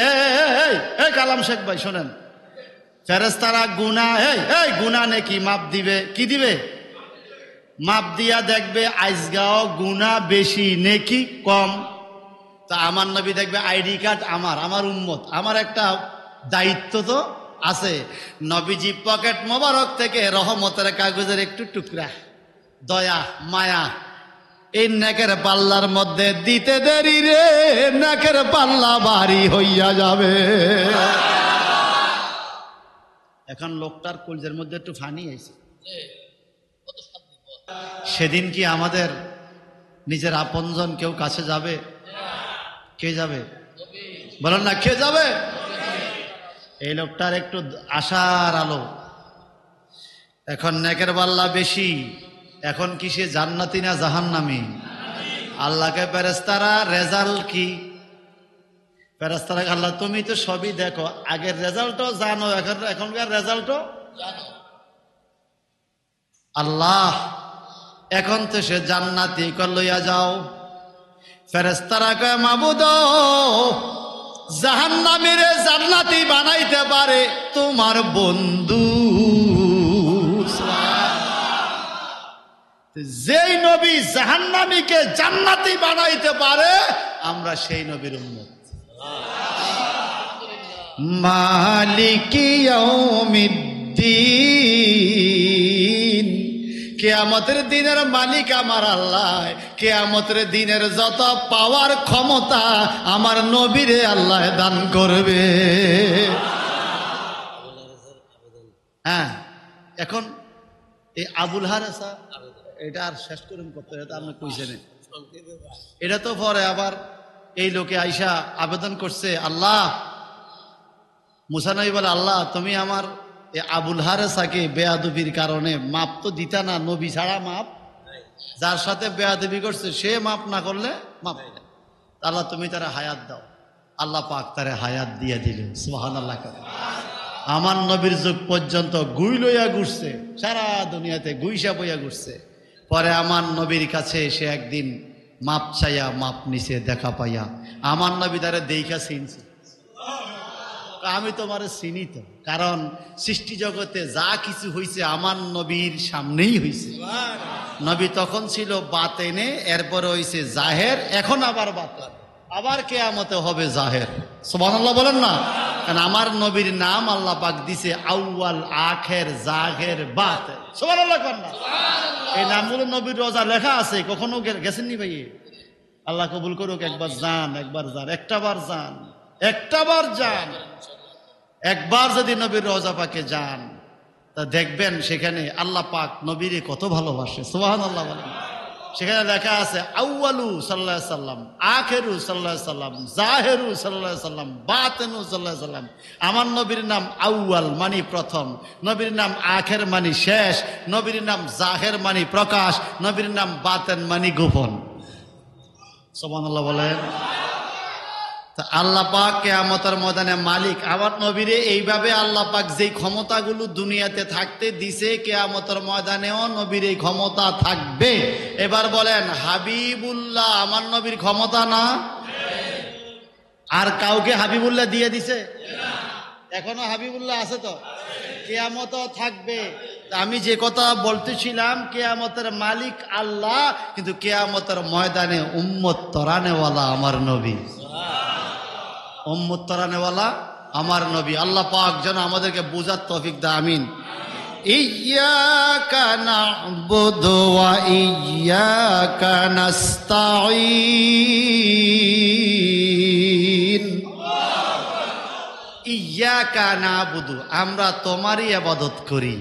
এই কালাম শেখ ভাই শোনেন, ফেরেশতারা গুনাহ এই গুনাহ নেকি মাপ দিবে। কি দিবে? মাপ দিয়া দেখবে আইজগাও গুনাহ বেশি নেকি কম। তা আমার নবী দেখবে আইডি কার্ড আমার উম্মত, আমার একটা দায়িত্ব তো আছে। নবীজি পকেট মোবারক থেকে রহমতের কাগজের একটু টুকরা, দয়া মায়া, এই নেকের পাল্লার মধ্যে দিতে দেরি রে, নেকের পাল্লা ভারী হইয়া যাবে। এখন লোকটার কলজের মধ্যে একটু ফানি হয়েছে। সেদিন কি আমাদের নিজের আপনজন কেউ কাছে যাবে? কে যাবে? বলেন না, কে যাবে? এই লোকটার একটু আশার আলো। এখন নেকের পাল্লা বেশি, এখন কি সে জান্নাতি না জাহান্নামী? আল্লাহকে ফেরেশতারা রেজাল্ট কি? ফেরেশতারা আল্লাহ তুমি তো সবই দেখো, আগের রেজাল্টও জানো, এখনকার রেজাল্টও জানো। আল্লাহ এখন তো সে জান্নাতি, লইয়া যাও। ফেরেশতারা কয় মাবুদ জাহান্নামীরে জান্নাতি বানাইতে পারে তোমার বন্ধু। যেই নবী জাহান্নামীকে জান্নাতি বানাইতে পারে আমরা সেই নবীর উম্মত। মালিকি ইয়াউমিদ্দিন, কিয়ামতের দিনের মালিক আমার আল্লাহ। কিয়ামতের দিনের যত পাওয়ার ক্ষমতা আমার নবীরে আল্লাহ দান করবে। হ্যাঁ, এখন এই আবুল হারেসা এটা আর শেষ করুন করতে আপনি কইছেন, এটা তো পরে আবার এই লোকে আইসা আবেদন করছে, আল্লাহ মুসা নবী বলে, আল্লাহ তুমি আমার আবুল হারেসাকে বেয়াদবির কারণে মাপ তো দিতা না, নবী ছাড়া মাপ, যার সাথে বেয়াদবি করছে সে মাপ না করলে মাপ। আল্লাহ তুমি তারা হায়াত দাও। আল্লাহ পাক তারে হায়াত দিয়ে দিলেন। সুবহানাল্লাহ। আমার নবীর যুগ পর্যন্ত গুই লইয়া ঘুরছে, সারা দুনিয়াতে গুইসা বইয়া ঘুরছে। পরে আমার নবীর কাছে এসে একদিন মাপ চাইয়া মাপ নিছে, দেখা পাইয়া আমার নবী তারে দেইখা চিনছে। আমি তোমারে চিনি তো, কারণ সৃষ্টি জগতে যা কিছু হয়েছে আমার নবীর সামনেই হয়েছে। নবী তখন ছিল বাতেনে, এরপরে হয়েছে জাহের, এখন আবার বাতেন, আবার কিয়ামতে হবে জাহের। সুবহানাল্লাহ বলেন না? কারণ আমার নবীর নাম আল্লাহ পাক দিছে আউয়াল, আখের, জাহের, বাতেন। সুবহানাল্লাহ করেন না? এই নামগুলো নবীর রোজা লেখা আছে, কখনো গেছেন নি ভাই? আল্লাহ কবুল করুক। একবার যান, একবার যান, একটাবার যান, একটাবার যান। একবার যদি নবীর রওজা পাকে যান তা দেখবেন সেখানে আল্লাহ পাক নবীরে কত ভালোবাসে। সুবহানাল্লাহ বলেন। সেখানে লেখা আছে আউয়ালু সাল্লাল্লাহু আলাইহি সাল্লাম, আখিরু সাল্লাল্লাহু আলাইহি সাল্লাম, জাহিরু সাল্লাল্লাহু আলাইহি সাল্লাম, বাতিনু সাল্লাল্লাহু আলাইহি সাল্লাম। আমার নবীর নাম আউয়াল মানে প্রথম, নবীর নাম আখির মানে শেষ, নবীর নাম জাহির মানে প্রকাশ, নবীর নাম বাতিন মানে গোপন। সুবহানাল্লাহ বলেন। আল্লাহ পাক কিয়ামতের ময়দানে মালিক। আমার নবীরে এইভাবে আল্লাহ পাক যেই ক্ষমতাগুলো দুনিয়াতে থাকতে দিছে, কিয়ামতের ময়দানেও নবীর এই ক্ষমতা থাকবে। এবার বলেন হাবিবুল্লাহ আমার নবীর ক্ষমতা না? আর কাউকে হাবিবুল্লাহ দিয়ে দিছে? এখনো হাবিবুল্লাহ আছে তো, কিয়ামতও থাকবে। আমি যে কথা বলতেছিলাম, কিয়ামতের মালিক আল্লাহ, কিন্তু কিয়ামতের ময়দানে উম্মত তরানেওয়ালা আমার নবী। উম্মত তরানেওয়ালা আমার নবী। আল্লাহ পাক যেন আমাদেরকে বুঝার তৌফিক দেয়। আমিন। ইয়্যাকা না'বুদু ওয়া ইয়্যাকা নাস্তাঈন। ইয়্যাকা না'বুদু আমরা তোমারই ইবাদত করি,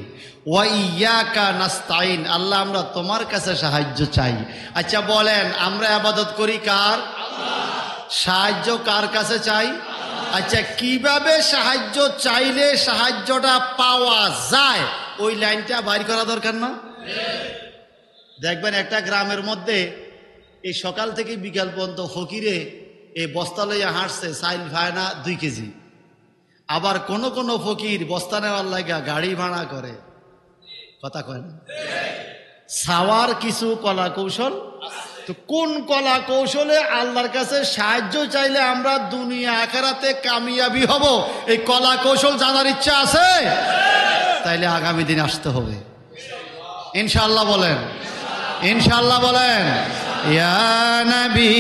ওয়া ইয়্যাকা নাস্তাঈন আল্লাহ আমরা তোমার কাছে সাহায্য চাই। আচ্ছা বলেন আমরা ইবাদত করি কার? সাহায্য কার কাছে চাই? আচ্ছা কিভাবে সাহায্য চাইলে সাহায্যটা পাওয়া যায় ওই লাইনটা বাইর করা দরকার না? দেখবেন একটা গ্রামের মধ্যে এই সকাল থেকে বিকাল পর্যন্ত ফকিরে এই বস্তা লইয়া হাঁটছে, চাইল খায় না 2 কেজি। আবার কোন কোন ফকির বস্তা নেওয়ার লাগা গাড়ি ভাড়া করে। কথা কয় না? সাওয়ার কিছু কলা কৌশল। তো কোন কলা কৌশলে আল্লাহর কাছে সাহায্য চাইলে আমরা দুনিয়া আখিরাতে কামিয়াবি হব, এই কলা কৌশল জানার ইচ্ছা আছে? তাইলে আগামী দিন আসতে হবে ইনশাআল্লাহ। বলেন ইনশাআল্লাহ বলেন। ইয়া নবী